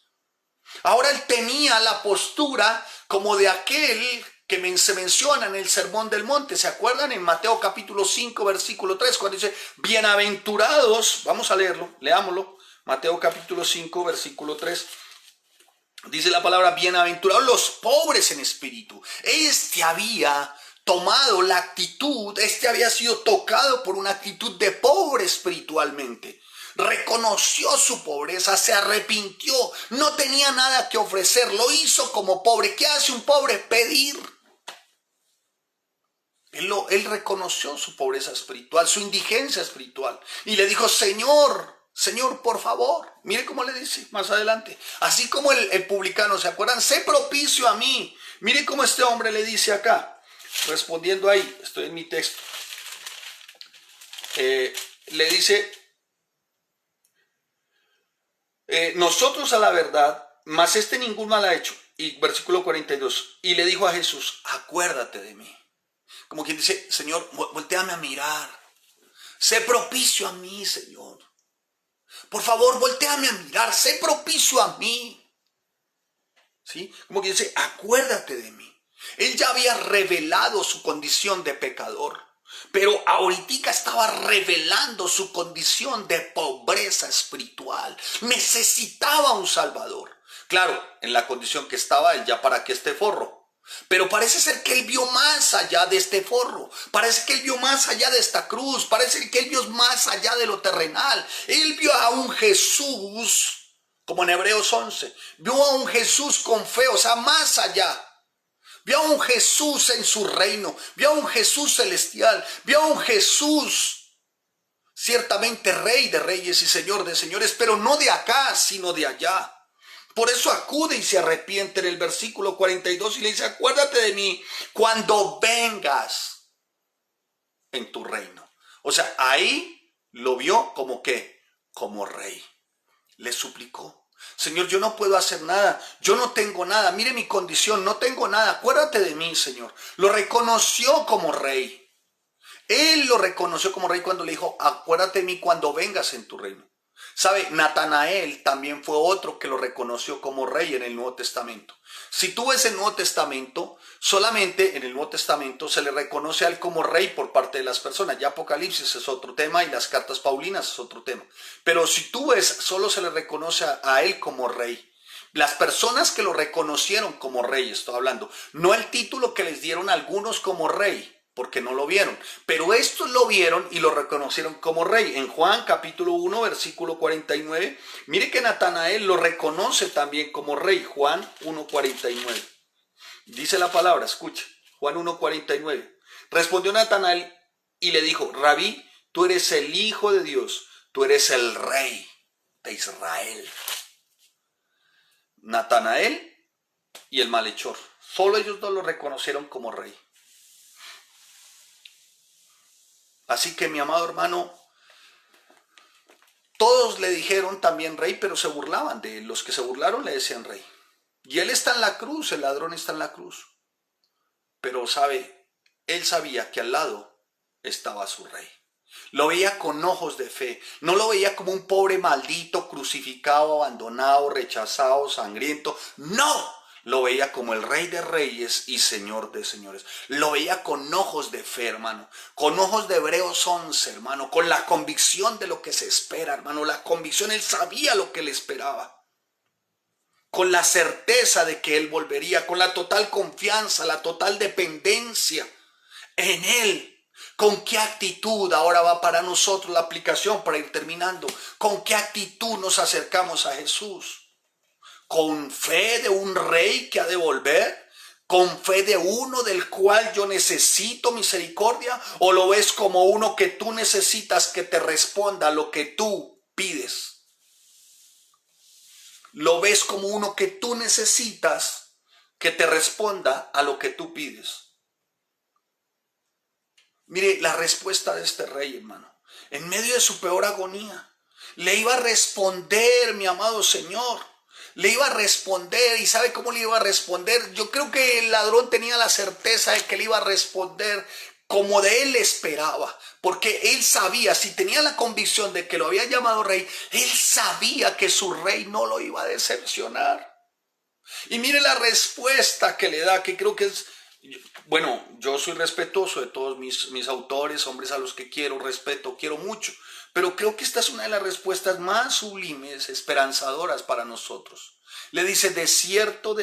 Ahora él tenía la postura como de aquel que se menciona en el Sermón del Monte, ¿se acuerdan? En Mateo capítulo 5, versículo 3, cuando dice, bienaventurados, vamos a leerlo, leámoslo. Mateo capítulo 5, versículo 3. Dice la palabra, bienaventurados los pobres en espíritu. Este había tomado la actitud, este había sido tocado por una actitud de pobre espiritualmente. Reconoció su pobreza, se arrepintió, no tenía nada que ofrecer, lo hizo como pobre. ¿Qué hace un pobre? Pedir. Él reconoció su pobreza espiritual, su indigencia espiritual y le dijo, Señor, por favor, mire cómo le dice más adelante, así como el publicano, ¿se acuerdan? Sé propicio a mí. Mire cómo este hombre le dice acá, respondiendo ahí, estoy en mi texto, le dice, nosotros a la verdad, mas este ningún mal ha hecho. Y versículo 42, y le dijo a Jesús, acuérdate de mí. Como quien dice, Señor, voltéame a mirar. Sé propicio a mí, Señor. Por favor, voltéame a mirar. Sé propicio a mí. ¿Sí? Como quien dice, acuérdate de mí. Él ya había revelado su condición de pecador, pero ahorita estaba revelando su condición de pobreza espiritual. Necesitaba un Salvador. Claro, en la condición que estaba él, ya para que este forro. Pero parece ser que él vio más allá de este forro. Parece que él vio más allá de esta cruz. Parece que él vio más allá de lo terrenal. Él vio a un Jesús, como en Hebreos 11. Vio a un Jesús con fe, o sea, más allá. Vio a un Jesús en su reino. Vio a un Jesús celestial. Vio a un Jesús ciertamente Rey de reyes y Señor de señores, pero no de acá, sino de allá. Por eso acude y se arrepiente en el versículo 42 y le dice, acuérdate de mí cuando vengas en tu reino. O sea, ahí lo vio como ¿qué? Como rey. Le suplicó, Señor, yo no puedo hacer nada, yo no tengo nada, mire mi condición, no tengo nada, acuérdate de mí, Señor. Lo reconoció como rey. Él lo reconoció como rey cuando le dijo, acuérdate de mí cuando vengas en tu reino. ¿Sabe? Natanael también fue otro que lo reconoció como rey en el Nuevo Testamento. Si tú ves el Nuevo Testamento, solamente en el Nuevo Testamento se le reconoce a él como rey por parte de las personas. Ya Apocalipsis es otro tema y las cartas paulinas es otro tema. Pero si tú ves, solo se le reconoce a él como rey. Las personas que lo reconocieron como rey, estoy hablando, no el título que les dieron algunos como rey, porque no lo vieron, pero estos lo vieron y lo reconocieron como rey. En Juan capítulo 1 versículo 49, mire que Natanael lo reconoce también como rey. Juan 1:49, dice la palabra, escucha, Juan 1:49, respondió Natanael y le dijo, Rabí, tú eres el Hijo de Dios, tú eres el Rey de Israel. Natanael y el malhechor, solo ellos dos lo reconocieron como rey. Así que mi amado hermano, todos le dijeron también rey, pero se burlaban de él. Los que se burlaron le decían rey. Y él está en la cruz, el ladrón está en la cruz. Pero sabe, él sabía que al lado estaba su rey. Lo veía con ojos de fe. No lo veía como un pobre maldito, crucificado, abandonado, rechazado, sangriento. ¡No! Lo veía como el Rey de reyes y Señor de señores. Lo veía con ojos de fe, hermano. Con ojos de Hebreos 11, hermano. Con la convicción de lo que se espera, hermano. La convicción, él sabía lo que le esperaba. Con la certeza de que él volvería. Con la total confianza, la total dependencia en él. ¿Con qué actitud ahora va para nosotros la aplicación para ir terminando? ¿Con qué actitud nos acercamos a Jesús? ¿Con fe de un rey que ha de volver? ¿Con fe de uno del cual yo necesito misericordia? ¿O lo ves como uno que tú necesitas que te responda a lo que tú pides? ¿Lo ves como uno que tú necesitas que te responda a lo que tú pides? Mire la respuesta de este rey, hermano. En medio de su peor agonía, le iba a responder, mi amado Señor. Le iba a responder, y ¿sabe cómo le iba a responder? Yo creo que el ladrón tenía la certeza de que le iba a responder como de él esperaba, porque él sabía, si tenía la convicción de que lo había llamado rey, él sabía que su rey no lo iba a decepcionar. Y mire la respuesta que le da, que creo que es, bueno, yo soy respetuoso de todos mis autores, hombres a los que quiero, respeto, quiero mucho. Pero creo que esta es una de las respuestas más sublimes, esperanzadoras para nosotros. Le dice, de cierto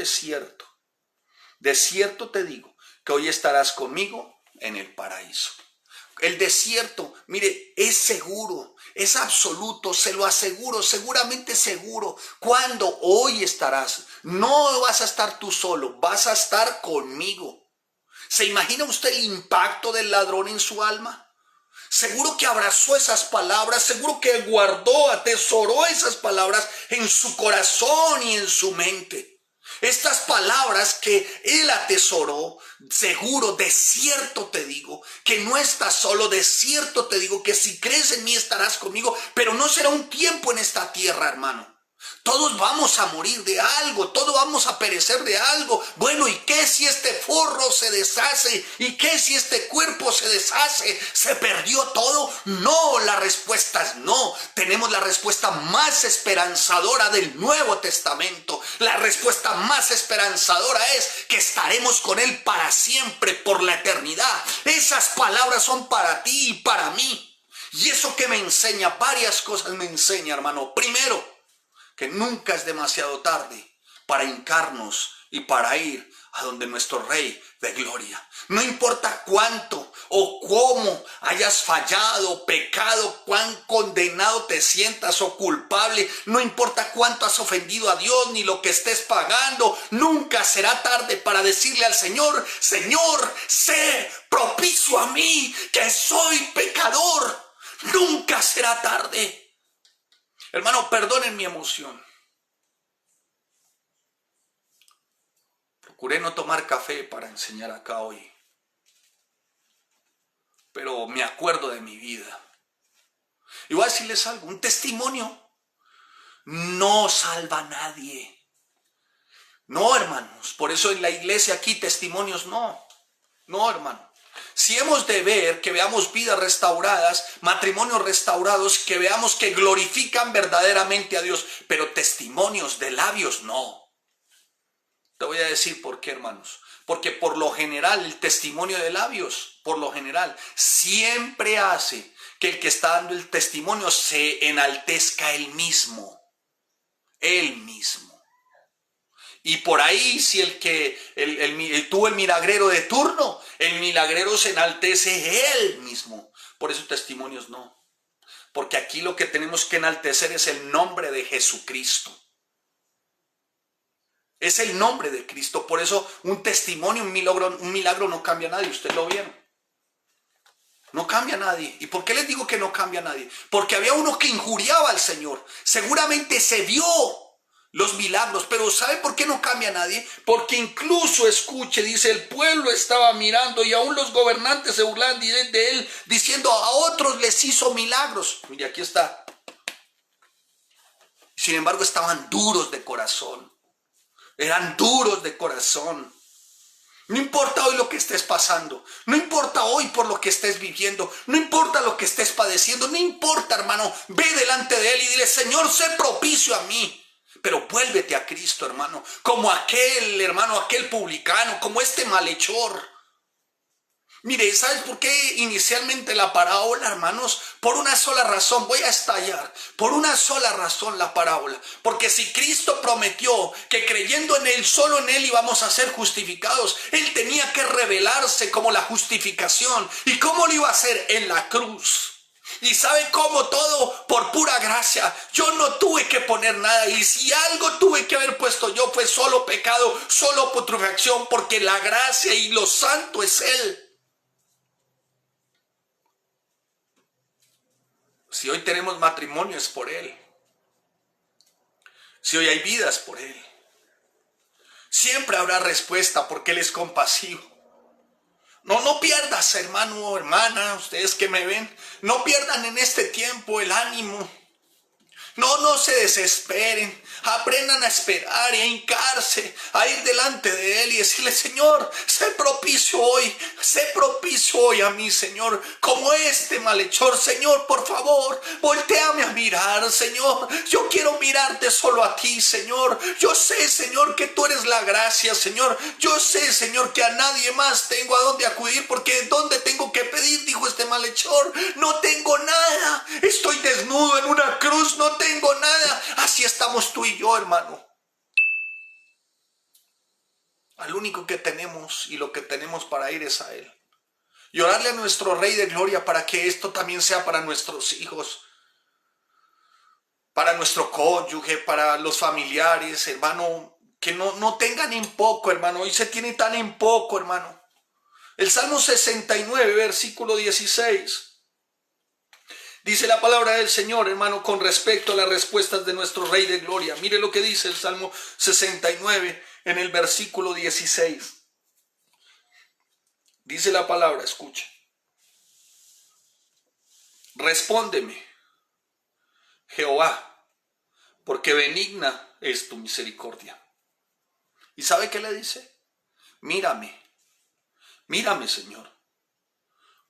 te digo, que hoy estarás conmigo en el paraíso. El desierto, mire, es seguro, es absoluto, se lo aseguro, seguramente seguro. ¿Cuándo? Hoy estarás. No vas a estar tú solo, vas a estar conmigo. ¿Se imagina usted el impacto del ladrón en su alma? Seguro que abrazó esas palabras, seguro que guardó, atesoró esas palabras en su corazón y en su mente. Estas palabras que él atesoró, seguro, de cierto te digo, que no estás solo, de cierto te digo que si crees en mí estarás conmigo, pero no será un tiempo en esta tierra, hermano. Todos vamos a morir de algo, todos vamos a perecer de algo. Bueno, ¿y qué si este forro se deshace? ¿Y qué si este cuerpo se deshace? ¿Se perdió todo? No, la respuesta es no. Tenemos la respuesta más esperanzadora del Nuevo Testamento. La respuesta más esperanzadora es que estaremos con Él para siempre, por la eternidad. Esas palabras son para ti y para mí. Y eso que me enseña, varias cosas me enseña, hermano. Primero, que nunca es demasiado tarde para hincarnos y para ir a donde nuestro Rey de Gloria. No importa cuánto o cómo hayas fallado, pecado, cuán condenado te sientas o culpable, no importa cuánto has ofendido a Dios ni lo que estés pagando, nunca será tarde para decirle al Señor: Señor, sé propicio a mí, que soy pecador. Nunca será tarde. Hermano, perdonen mi emoción. Procuré no tomar café para enseñar acá hoy, pero me acuerdo de mi vida. Y voy a decirles algo, un testimonio no salva a nadie. No, hermanos, por eso en la iglesia aquí testimonios no, hermano. Si hemos de ver, que veamos vidas restauradas, matrimonios restaurados, que veamos que glorifican verdaderamente a Dios, pero testimonios de labios no. Te voy a decir por qué, hermanos. Porque por lo general el testimonio de labios, por lo general, siempre hace que el que está dando el testimonio se enaltezca él mismo. Él mismo. Y por ahí, si tuvo el milagrero de turno, el milagrero se enaltece él mismo. Por eso testimonios no. Porque aquí lo que tenemos que enaltecer es el nombre de Jesucristo. Es el nombre de Cristo. Por eso un testimonio, un milagro no cambia a nadie. Ustedes lo vieron. No cambia a nadie. ¿Y por qué les digo que no cambia a nadie? Porque había uno que injuriaba al Señor. Seguramente se vio los milagros, pero ¿sabe por qué no cambia a nadie? Porque incluso, escuche, dice, el pueblo estaba mirando y aún los gobernantes se burlaban de él, diciendo: a otros les hizo milagros. Mire, aquí está. Sin embargo, estaban duros de corazón. Eran duros de corazón. No importa hoy lo que estés pasando, no importa hoy por lo que estés viviendo, no importa lo que estés padeciendo, no importa, hermano, ve delante de Él y dile: Señor, sé propicio a mí. Pero vuélvete a Cristo, hermano, como aquel, hermano, aquel publicano, como este malhechor. Mire, ¿sabes por qué inicialmente la parábola, hermanos? Por una sola razón, voy a estallar. Por una sola razón la parábola. Porque si Cristo prometió que creyendo en Él, solo en Él íbamos a ser justificados, Él tenía que revelarse como la justificación. ¿Y cómo lo iba a hacer? En la cruz. ¿Y sabe cómo? Todo por pura gracia. Yo no tuve que poner nada, y si algo tuve que haber puesto yo fue solo pecado, solo putrefacción, porque la gracia y lo santo es Él. Si hoy tenemos matrimonio es por Él. Si hoy hay vidas, por Él. Siempre habrá respuesta porque Él es compasivo. No pierdas, hermano o hermana, ustedes que me ven, no pierdan en este tiempo el ánimo. No se desesperen, aprendan a esperar y a hincarse, a ir delante de Él y decirle: Señor, sé propicio hoy a mí, Señor, como este malhechor. Señor, por favor, voltéame a mirar, Señor. Yo quiero mirarte solo a ti, Señor. Yo sé, Señor, que tú eres la gracia, Señor. Yo sé, Señor, que a nadie más tengo a dónde acudir, porque ¿dónde tengo que pedir? Dijo este malhechor. No tengo nada, estoy desnudo en una cruz, no tengo nada. Así estamos tú y yo, hermano. Al único que tenemos y lo que tenemos para ir es a Él. Y orarle a nuestro Rey de Gloria para que esto también sea para nuestros hijos, para nuestro cónyuge, para los familiares, hermano, que no tengan en poco, hermano. Hoy se tiene tan en poco, hermano. El Salmo 69, versículo 16. Dice la palabra del Señor, hermano, con respecto a las respuestas de nuestro Rey de Gloria. Mire lo que dice el Salmo 69 en el versículo 16. Dice la palabra, escucha: respóndeme, Jehová, porque benigna es tu misericordia. ¿Y sabe qué le dice? Mírame, mírame, Señor,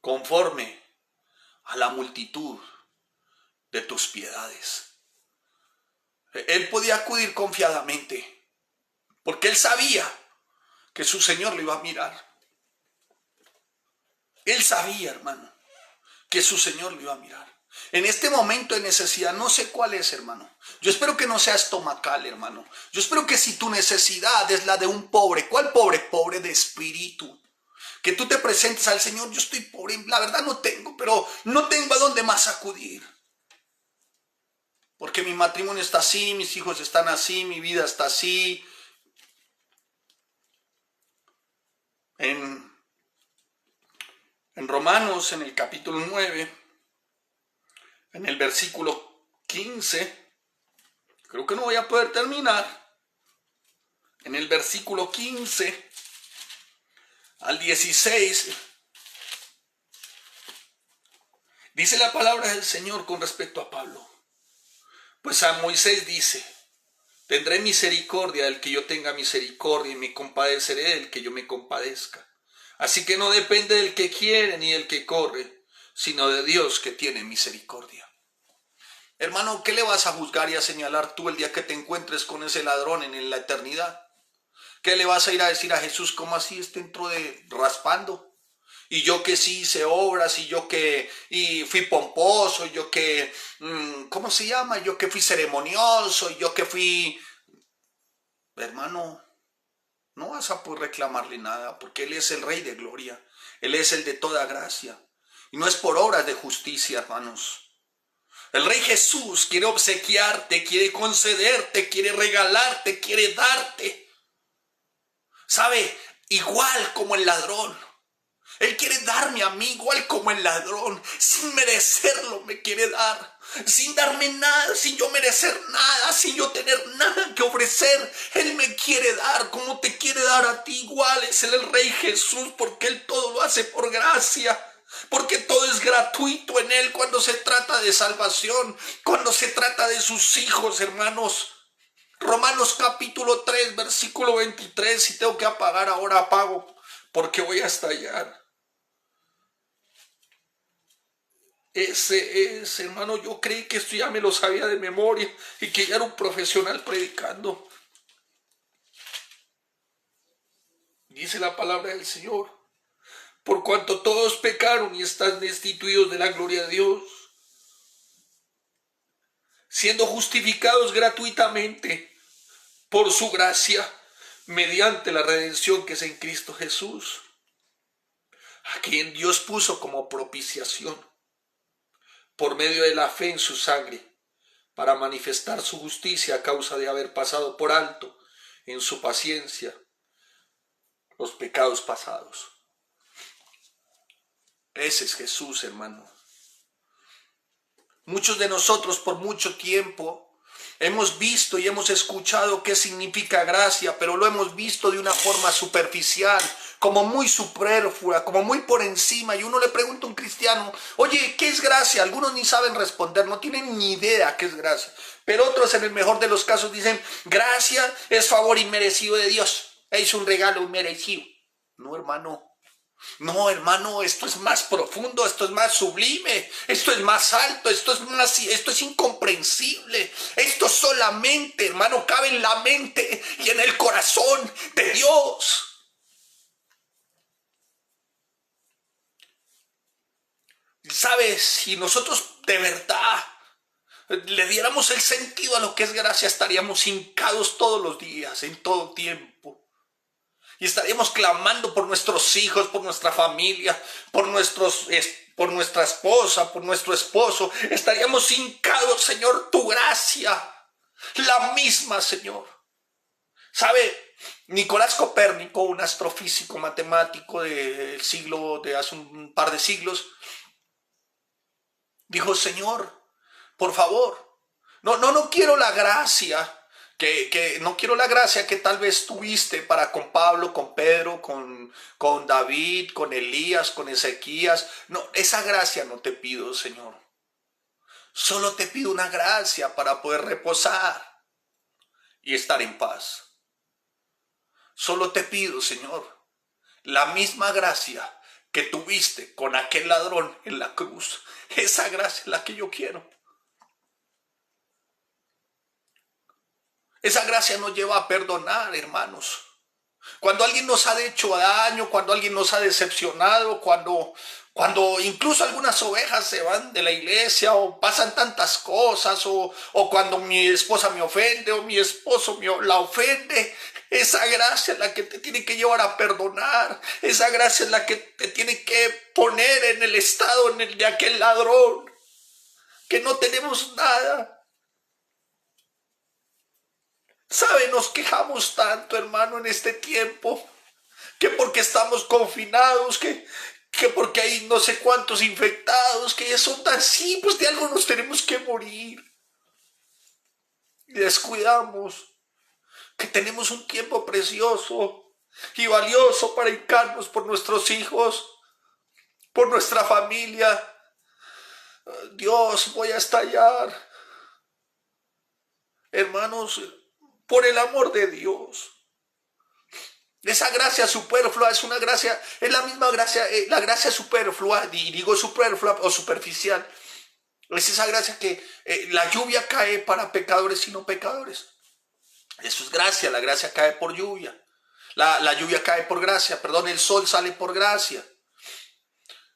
conforme a la multitud de tus piedades. Él podía acudir confiadamente, porque él sabía que su Señor lo iba a mirar. Él sabía, hermano, que su Señor lo iba a mirar. En este momento de necesidad, no sé cuál es, hermano. Yo espero que no sea estomacal, hermano. Yo espero que si tu necesidad es la de un pobre, ¿cuál pobre? Pobre de espíritu. Que tú te presentes al Señor, yo estoy pobre, la verdad no tengo, pero no tengo a dónde más acudir. Porque mi matrimonio está así, mis hijos están así, mi vida está así. En Romanos, en el capítulo 9, en el versículo 15, creo que no voy a poder terminar. En el versículo 15 al 16, dice la palabra del Señor con respecto a Pablo. Pues a Moisés dice, tendré misericordia del que yo tenga misericordia y me compadeceré del que yo me compadezca. Así que no depende del que quiere ni del que corre, sino de Dios que tiene misericordia. Hermano, ¿qué le vas a juzgar y a señalar tú el día que te encuentres con ese ladrón en la eternidad? ¿Qué le vas a ir a decir a Jesús? ¿Cómo así entró de raspando? Y yo que sí hice obras, y yo que fui pomposo, y yo que, ¿cómo se llama? Yo que fui ceremonioso, y yo que fui... Hermano, no vas a poder reclamarle nada, porque Él es el Rey de gloria. Él es el de toda gracia. Y no es por obras de justicia, hermanos. El Rey Jesús quiere obsequiarte, quiere concederte, quiere regalarte, quiere darte. ¿Sabe? Igual como el ladrón. Él quiere darme a mí igual como el ladrón. Sin merecerlo me quiere dar. Sin darme nada, sin yo merecer nada, sin yo tener nada que ofrecer. Él me quiere dar como te quiere dar a ti igual. Es el Rey Jesús, porque Él todo lo hace por gracia. Porque todo es gratuito en Él cuando se trata de salvación. Cuando se trata de sus hijos, hermanos. Romanos capítulo 3, versículo 23. Si tengo que apagar ahora, apago, porque voy a estallar. Ese es, hermano, yo creí que esto ya me lo sabía de memoria y que ya era un profesional predicando. Dice la palabra del Señor, por cuanto todos pecaron y están destituidos de la gloria de Dios, siendo justificados gratuitamente por su gracia, mediante la redención que es en Cristo Jesús, a quien Dios puso como propiciación, por medio de la fe en su sangre, para manifestar su justicia a causa de haber pasado por alto en su paciencia los pecados pasados. Ese es Jesús, hermano. Muchos de nosotros por mucho tiempo hemos visto y hemos escuchado qué significa gracia, pero lo hemos visto de una forma superficial, como muy superflua, como muy por encima. Y uno le pregunta a un cristiano, oye, ¿qué es gracia? Algunos ni saben responder, no tienen ni idea qué es gracia. Pero otros, en el mejor de los casos, dicen, gracia es favor inmerecido de Dios. Es un regalo inmerecido. No, hermano. No, hermano, esto es más profundo, esto es más sublime, esto es más alto, esto es incomprensible. Esto solamente, hermano, cabe en la mente y en el corazón de Dios. ¿Sabes? Si nosotros de verdad le diéramos el sentido a lo que es gracia, estaríamos hincados todos los días, en todo tiempo. Y estaríamos clamando por nuestros hijos, por nuestra familia, por nuestra esposa, por nuestro esposo. Estaríamos hincados, Señor, tu gracia, la misma, Señor. ¿Sabe? Nicolás Copérnico, un astrofísico matemático de hace un par de siglos, dijo, Señor, por favor, no quiero la gracia. Que no quiero la gracia que tal vez tuviste para con Pablo, con Pedro, con David, con Elías, con Ezequías. No, esa gracia no te pido, Señor. Solo te pido una gracia para poder reposar y estar en paz. Solo te pido, Señor, la misma gracia que tuviste con aquel ladrón en la cruz. Esa gracia es la que yo quiero. Esa gracia nos lleva a perdonar, hermanos. Cuando alguien nos ha hecho daño, cuando alguien nos ha decepcionado, cuando incluso algunas ovejas se van de la iglesia o pasan tantas cosas, o cuando mi esposa me ofende o mi esposo la ofende, esa gracia es la que te tiene que llevar a perdonar. Esa gracia es la que te tiene que poner en el estado de aquel ladrón, que no tenemos nada. ¿Sabe? Nos quejamos tanto, hermano, en este tiempo, que porque estamos confinados, que porque hay no sé cuántos infectados, que ya son tan simples, de algo nos tenemos que morir. Y descuidamos que tenemos un tiempo precioso y valioso para hincarnos por nuestros hijos, por nuestra familia. Dios, voy a estallar. Hermanos, por el amor de Dios. Esa gracia superflua es una gracia, es la misma gracia, la gracia superflua, y digo superflua o superficial, es esa gracia que la lluvia cae para pecadores y no pecadores. Eso es gracia, la gracia cae por lluvia. La lluvia cae por gracia, perdón, el sol sale por gracia.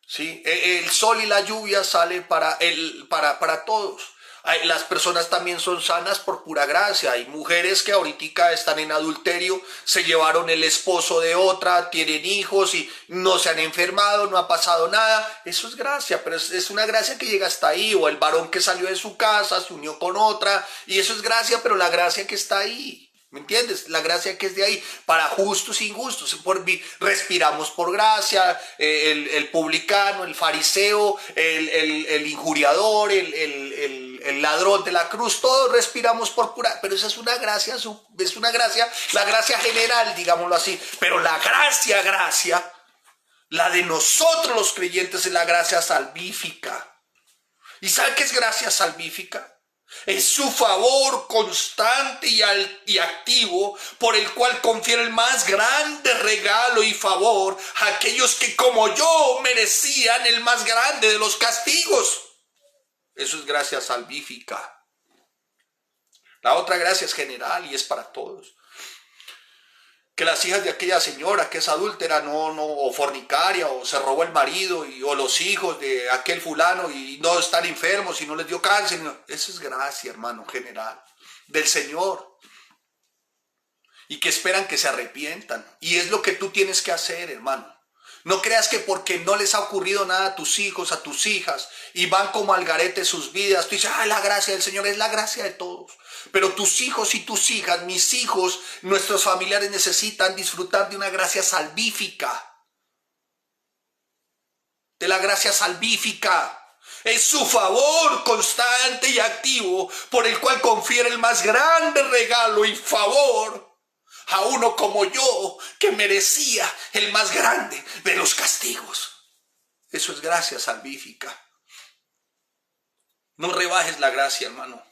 ¿Sí? El sol y la lluvia sale para todos. Las personas también son sanas por pura gracia. Hay mujeres que ahorita están en adulterio, se llevaron el esposo de otra, tienen hijos y no se han enfermado, no ha pasado nada. Eso es gracia, pero es una gracia que llega hasta ahí. O el varón que salió de su casa, se unió con otra, y eso es gracia, pero la gracia que está ahí. ¿Me entiendes? La gracia que es de ahí, para justos e injustos. Respiramos por gracia, el publicano, el fariseo, el injuriador, el ladrón de la cruz, todos respiramos por pura, pero esa es una gracia, la gracia general, digámoslo así. Pero la gracia, la de nosotros los creyentes es la gracia salvífica. ¿Y sabe qué es gracia salvífica? Es su favor constante y activo, por el cual confiere el más grande regalo y favor a aquellos que como yo merecían el más grande de los castigos. Eso es gracia salvífica. La otra gracia es general y es para todos. Que las hijas de aquella señora que es adúltera, o fornicaria, o se robó el marido, o los hijos de aquel fulano y no están enfermos y no les dio cáncer. Eso es gracia, hermano, general, del Señor. Y que esperan que se arrepientan. Y es lo que tú tienes que hacer, hermano. No creas que porque no les ha ocurrido nada a tus hijos, a tus hijas, y van como al garete sus vidas, tú dices, la gracia del Señor es la gracia de todos. Pero tus hijos y tus hijas, mis hijos, nuestros familiares necesitan disfrutar de una gracia salvífica. De la gracia salvífica. Es su favor constante y activo, por el cual confiere el más grande regalo y favor a uno como yo, que merecía el más grande de los castigos. Eso es gracia salvífica. No rebajes la gracia, hermano,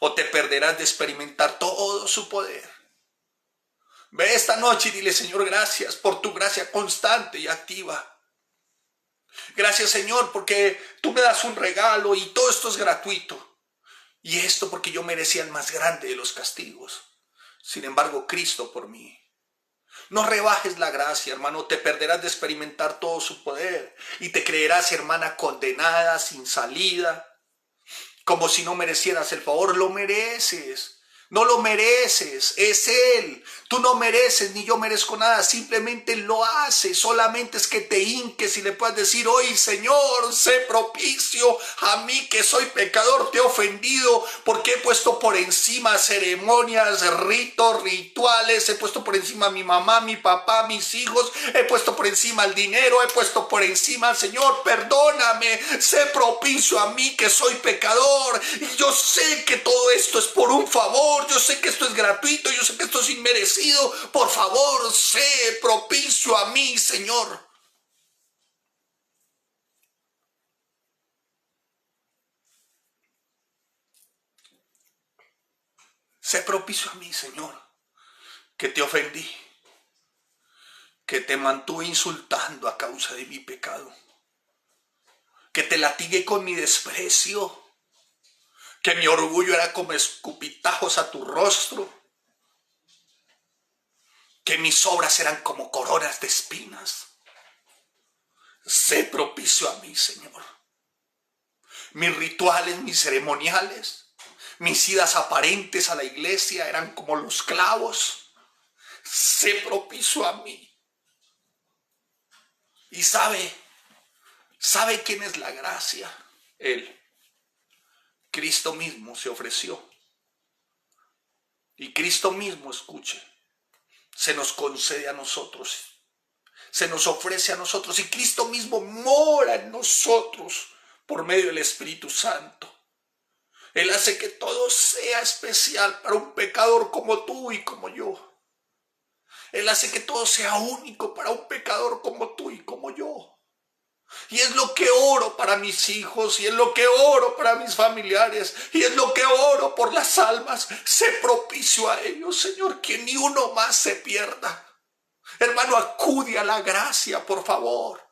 o te perderás de experimentar todo su poder. Ve esta noche y dile, Señor, gracias por tu gracia constante y activa. Gracias, Señor, porque tú me das un regalo y todo esto es gratuito. Y esto porque yo merecía el más grande de los castigos. Sin embargo, Cristo por mí. No rebajes la gracia, hermano, te perderás de experimentar todo su poder y te creerás, hermana, condenada, sin salida, como si no merecieras el favor. Lo mereces. No lo mereces, es Él. Tú no mereces ni yo merezco nada, simplemente lo hace. Solamente es que te hinques y le puedas decir, hoy, Señor, sé propicio a mí que soy pecador, te he ofendido porque he puesto por encima ceremonias, ritos, rituales, he puesto por encima a mi mamá, mi papá, mis hijos, he puesto por encima el dinero, he puesto por encima, Señor, perdóname, sé propicio a mí que soy pecador. Y yo sé que todo esto es por un favor. Yo sé que esto es gratuito, yo sé que esto es inmerecido. Por favor, sé propicio a mí, Señor. Sé propicio a mí, Señor, que te ofendí, que te mantuve insultando a causa de mi pecado, que te latigué con mi desprecio, que mi orgullo era como escupitajos a tu rostro, que mis obras eran como coronas de espinas. Sé propicio a mí, Señor. Mis rituales, mis ceremoniales, mis idas aparentes a la iglesia eran como los clavos. Sé propicio a mí. Y sabe quién es la gracia. Él, Cristo mismo se ofreció. Y Cristo mismo, escuche, se nos concede a nosotros. Se nos ofrece a nosotros y Cristo mismo mora en nosotros por medio del Espíritu Santo. Él hace que todo sea especial para un pecador como tú y como yo. Él hace que todo sea único para un pecador como tú y como yo. Y es lo que oro para mis hijos, y es lo que oro para mis familiares, y es lo que oro por las almas. Sé propicio a ellos, Señor, que ni uno más se pierda. Hermano, acude a la gracia, por favor.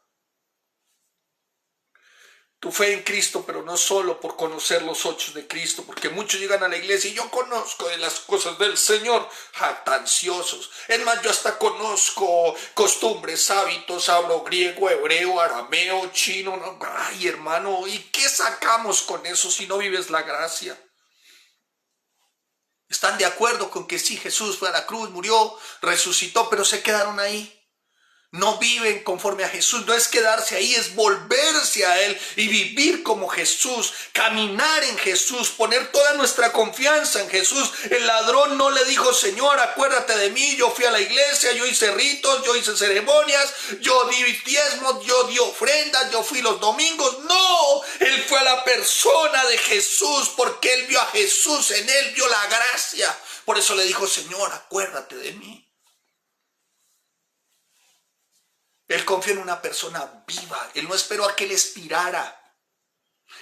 Tu fe en Cristo, pero no solo por conocer los hechos de Cristo, porque muchos llegan a la iglesia y yo conozco de las cosas del Señor, jactanciosos. Es más, yo hasta conozco costumbres, hábitos, hablo griego, hebreo, arameo, chino. No. Ay, hermano, ¿y qué sacamos con eso si no vives la gracia? ¿Están de acuerdo con que sí, Jesús fue a la cruz, murió, resucitó, pero se quedaron ahí? No viven conforme a Jesús, no es quedarse ahí, es volverse a Él y vivir como Jesús, caminar en Jesús, poner toda nuestra confianza en Jesús. El ladrón no le dijo, Señor, acuérdate de mí, yo fui a la iglesia, yo hice ritos, yo hice ceremonias, yo di diezmos, yo di ofrendas, yo fui los domingos. No, él fue a la persona de Jesús porque él vio a Jesús, en él vio la gracia. Por eso le dijo, Señor, acuérdate de mí. Él confió en una persona viva. Él no esperó a que él expirara.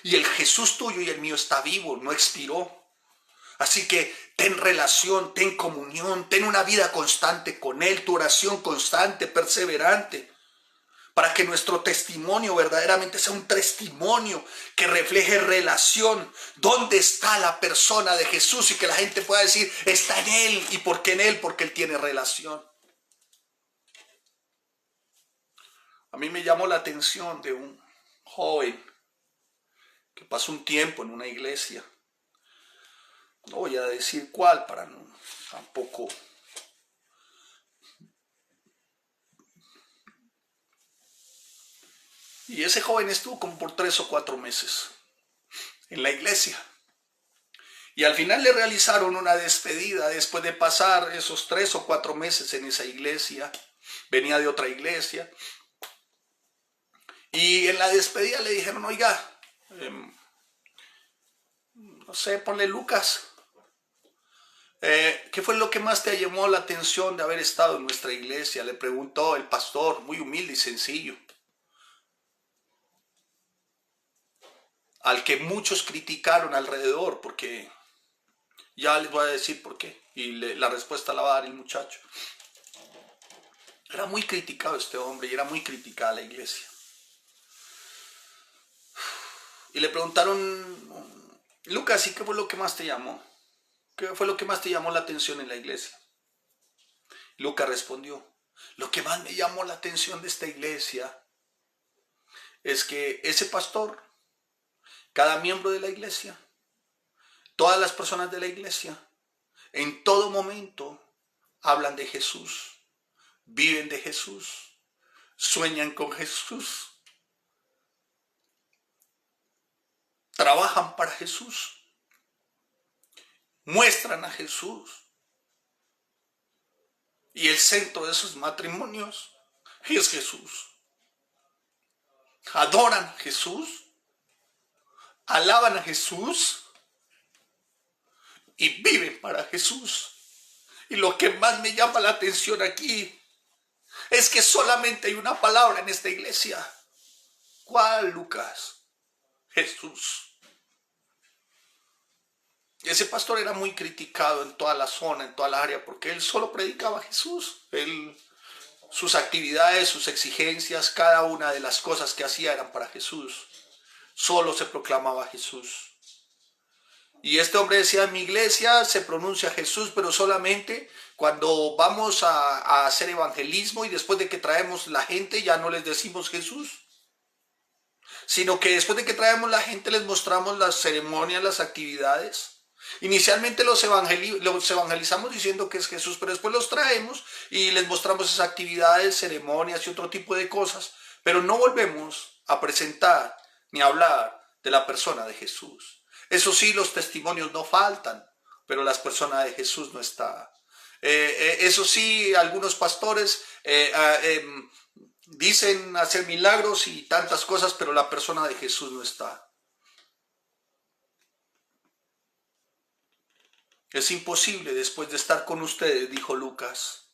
Y el Jesús tuyo y el mío está vivo, no expiró. Así que ten relación, ten comunión, ten una vida constante con Él, tu oración constante, perseverante, para que nuestro testimonio verdaderamente sea un testimonio que refleje relación. ¿Dónde está la persona de Jesús? Y que la gente pueda decir, está en Él. ¿Y por qué en Él? Porque Él tiene relación. A mí me llamó la atención de un joven que pasó un tiempo en una iglesia. No voy a decir cuál para no tampoco. Y ese joven estuvo como por 3 o 4 meses en la iglesia. Y al final le realizaron una despedida después de pasar esos 3 o 4 meses en esa iglesia. Venía de otra iglesia. Y en la despedida le dijeron, oiga, no sé, ponle Lucas. ¿Qué fue lo que más te llamó la atención de haber estado en nuestra iglesia? Le preguntó el pastor, muy humilde y sencillo, al que muchos criticaron alrededor, porque ya les voy a decir por qué, y la respuesta la va a dar el muchacho. Era muy criticado este hombre y era muy criticada la iglesia. Y le preguntaron, Lucas, ¿y qué fue lo que más te llamó? ¿Qué fue lo que más te llamó la atención en la iglesia? Lucas respondió, lo que más me llamó la atención de esta iglesia es que ese pastor, cada miembro de la iglesia, todas las personas de la iglesia, en todo momento hablan de Jesús, viven de Jesús, sueñan con Jesús, trabajan para Jesús, muestran a Jesús. Y el centro de sus matrimonios es Jesús. Adoran a Jesús, alaban a Jesús y viven para Jesús. Y lo que más me llama la atención aquí es que solamente hay una palabra en esta iglesia. ¿Cuál, Lucas? Jesús. Ese pastor era muy criticado en toda la zona, en toda la área, porque él solo predicaba a Jesús. Sus actividades, sus exigencias, cada una de las cosas que hacía eran para Jesús. Solo se proclamaba Jesús. Y este hombre decía, en mi iglesia se pronuncia Jesús, pero solamente cuando vamos a hacer evangelismo y después de que traemos la gente ya no les decimos Jesús, sino que después de que traemos la gente les mostramos las ceremonias, las actividades. Inicialmente los evangelizamos diciendo que es Jesús, pero después los traemos y les mostramos esas actividades, ceremonias y otro tipo de cosas, pero no volvemos a presentar ni a hablar de la persona de Jesús. Eso sí, los testimonios no faltan, pero la persona de Jesús no está. Eso sí, algunos pastores dicen hacer milagros y tantas cosas, pero la persona de Jesús no está. Es imposible después de estar con ustedes, dijo Lucas,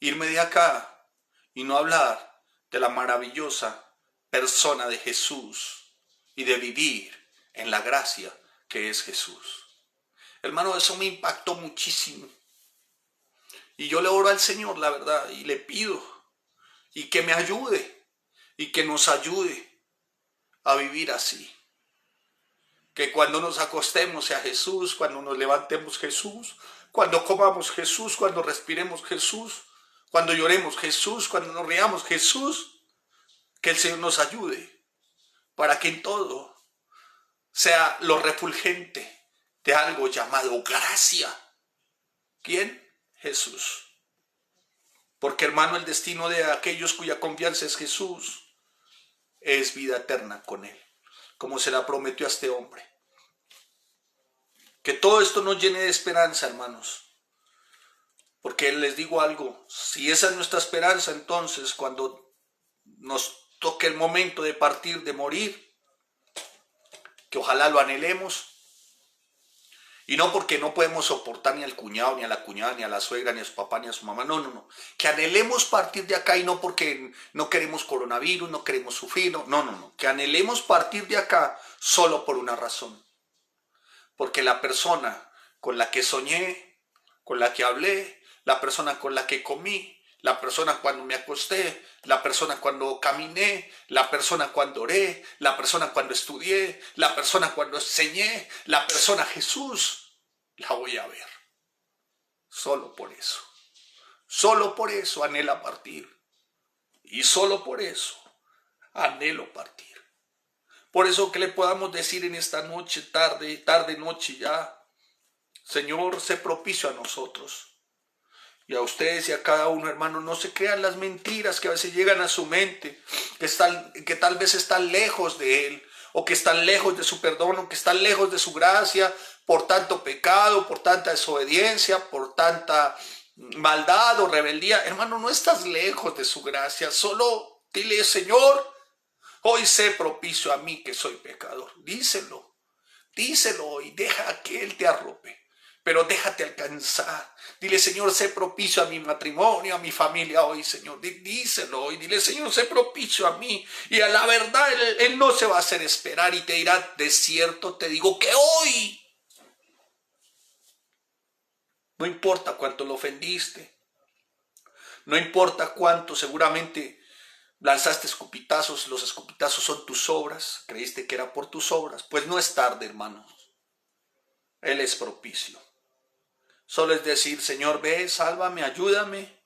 irme de acá y no hablar de la maravillosa persona de Jesús y de vivir en la gracia que es Jesús. Hermano, eso me impactó muchísimo. Y yo le oro al Señor, la verdad, y le pido y que me ayude y que nos ayude a vivir así. Que cuando nos acostemos sea Jesús, cuando nos levantemos Jesús, cuando comamos Jesús, cuando respiremos Jesús, cuando lloremos Jesús, cuando nos riamos Jesús, que el Señor nos ayude para que en todo sea lo refulgente de algo llamado gracia. ¿Quién? Jesús. Porque hermano, el destino de aquellos cuya confianza es Jesús es vida eterna con Él, como se la prometió a este hombre. Que todo esto nos llene de esperanza, hermanos. Porque les digo algo, si esa es nuestra esperanza, entonces cuando nos toque el momento de partir, de morir, que ojalá lo anhelemos, y no porque no podemos soportar ni al cuñado, ni a la cuñada, ni a la suegra, ni a su papá, ni a su mamá, no, que anhelemos partir de acá y no porque no queremos coronavirus, no queremos sufrir, no, que anhelemos partir de acá solo por una razón, porque la persona con la que soñé, con la que hablé, la persona con la que comí, la persona cuando me acosté, la persona cuando caminé, la persona cuando oré, la persona cuando estudié, la persona cuando enseñé, la persona Jesús, la voy a ver. Solo por eso anhela partir. Y solo por eso anhelo partir. Por eso que le podamos decir en esta noche, tarde, noche ya, Señor, sé propicio a nosotros. Y a ustedes y a cada uno, hermano, no se crean las mentiras que a veces llegan a su mente, que tal vez están lejos de Él, o que están lejos de su perdón, o que están lejos de su gracia, por tanto pecado, por tanta desobediencia, por tanta maldad o rebeldía. Hermano, no estás lejos de su gracia, solo dile, Señor, hoy sé propicio a mí que soy pecador. Díselo hoy, deja que Él te arrope. Pero déjate alcanzar. Dile, Señor, sé propicio a mi matrimonio, a mi familia hoy, Señor. Díselo hoy. Dile, Señor, sé propicio a mí. Y a la verdad, Él no se va a hacer esperar y te dirá, de cierto te digo que hoy. No importa cuánto lo ofendiste. No importa cuánto seguramente lanzaste escupitazos. Los escupitazos son tus obras. Creíste que era por tus obras. Pues no es tarde, hermanos. Él es propicio. Solo es decir, Señor, ve, sálvame, ayúdame.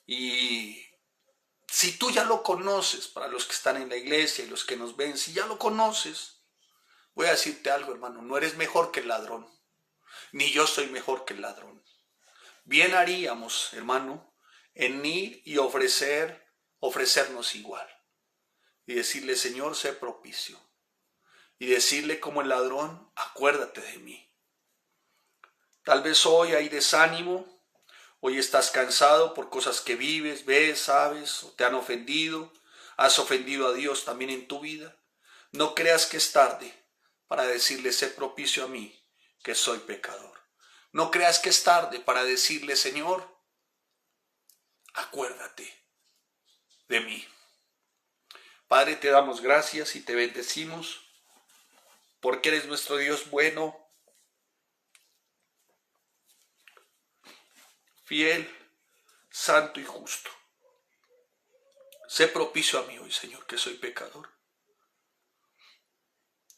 Y si tú ya lo conoces, para los que están en la iglesia y los que nos ven, si ya lo conoces, voy a decirte algo, hermano, no eres mejor que el ladrón, ni yo soy mejor que el ladrón. Bien haríamos, hermano, en ir y ofrecernos igual. Y decirle, Señor, sé propicio. Y decirle como el ladrón, acuérdate de mí. Tal vez hoy hay desánimo, hoy estás cansado por cosas que vives, ves, sabes, o te han ofendido, has ofendido a Dios también en tu vida. No creas que es tarde para decirle, sé propicio a mí, que soy pecador. No creas que es tarde para decirle, Señor, acuérdate de mí. Padre, te damos gracias y te bendecimos, porque eres nuestro Dios bueno, fiel, santo y justo. Sé propicio a mí hoy, Señor, que soy pecador.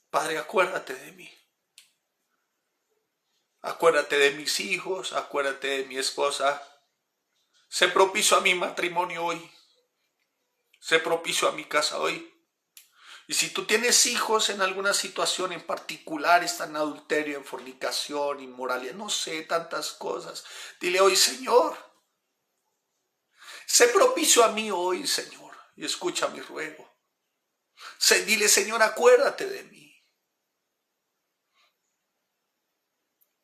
Padre, acuérdate de mí. Acuérdate de mis hijos, acuérdate de mi esposa. Sé propicio a mi matrimonio hoy. Sé propicio a mi casa hoy. Y si tú tienes hijos en alguna situación en particular, están en adulterio, en fornicación, inmoralidad, no sé, tantas cosas, dile hoy, Señor, sé propicio a mí hoy, Señor, y escucha mi ruego. Dile, Señor, acuérdate de mí.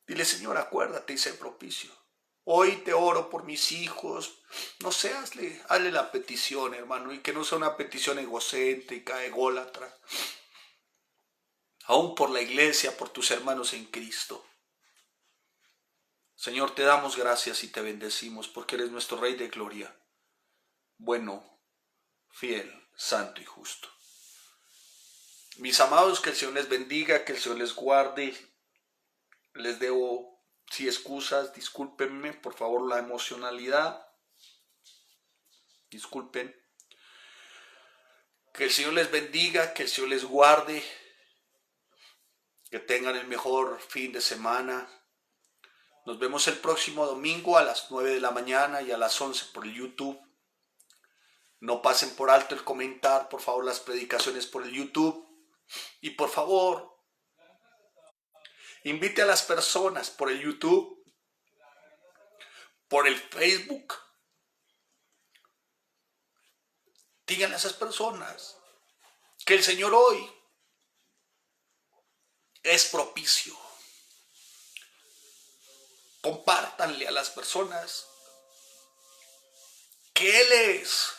Dile, Señor, acuérdate y sé propicio. Hoy te oro por mis hijos. No sé, hazle la petición, hermano, y que no sea una petición egocéntrica, ególatra. Aún por la iglesia, por tus hermanos en Cristo. Señor, te damos gracias y te bendecimos porque eres nuestro Rey de gloria, bueno, fiel, santo y justo. Mis amados, que el Señor les bendiga, que el Señor les guarde. Les debo, si excusas, discúlpenme, por favor, la emocionalidad. Disculpen. Que el Señor les bendiga, que el Señor les guarde. Que tengan el mejor fin de semana. Nos vemos el próximo domingo a las 9 de la mañana y a las 11 por el YouTube. No pasen por alto el comentar, por favor, las predicaciones por el YouTube. Y por favor, invite a las personas por el YouTube, por el Facebook. Díganle a esas personas que el Señor hoy es propicio. Compártanle a las personas que Él es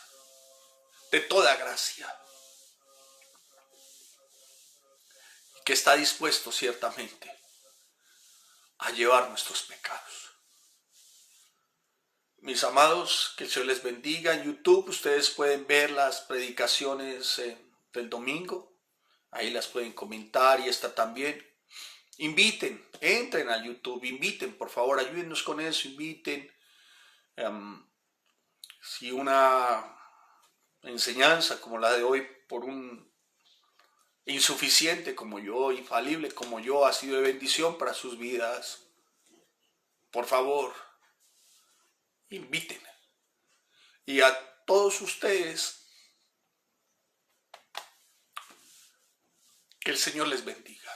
de toda gracia, que está dispuesto ciertamente a llevar nuestros pecados. Mis amados, que el Señor les bendiga. En YouTube ustedes pueden ver las predicaciones del domingo, ahí las pueden comentar y esta también. Inviten, entren al YouTube, inviten, por favor, ayúdennos con eso, inviten. Si una enseñanza como la de hoy, por un insuficiente como yo, infalible como yo, ha sido de bendición para sus vidas, por favor, inviten. Y a todos ustedes, que el Señor les bendiga.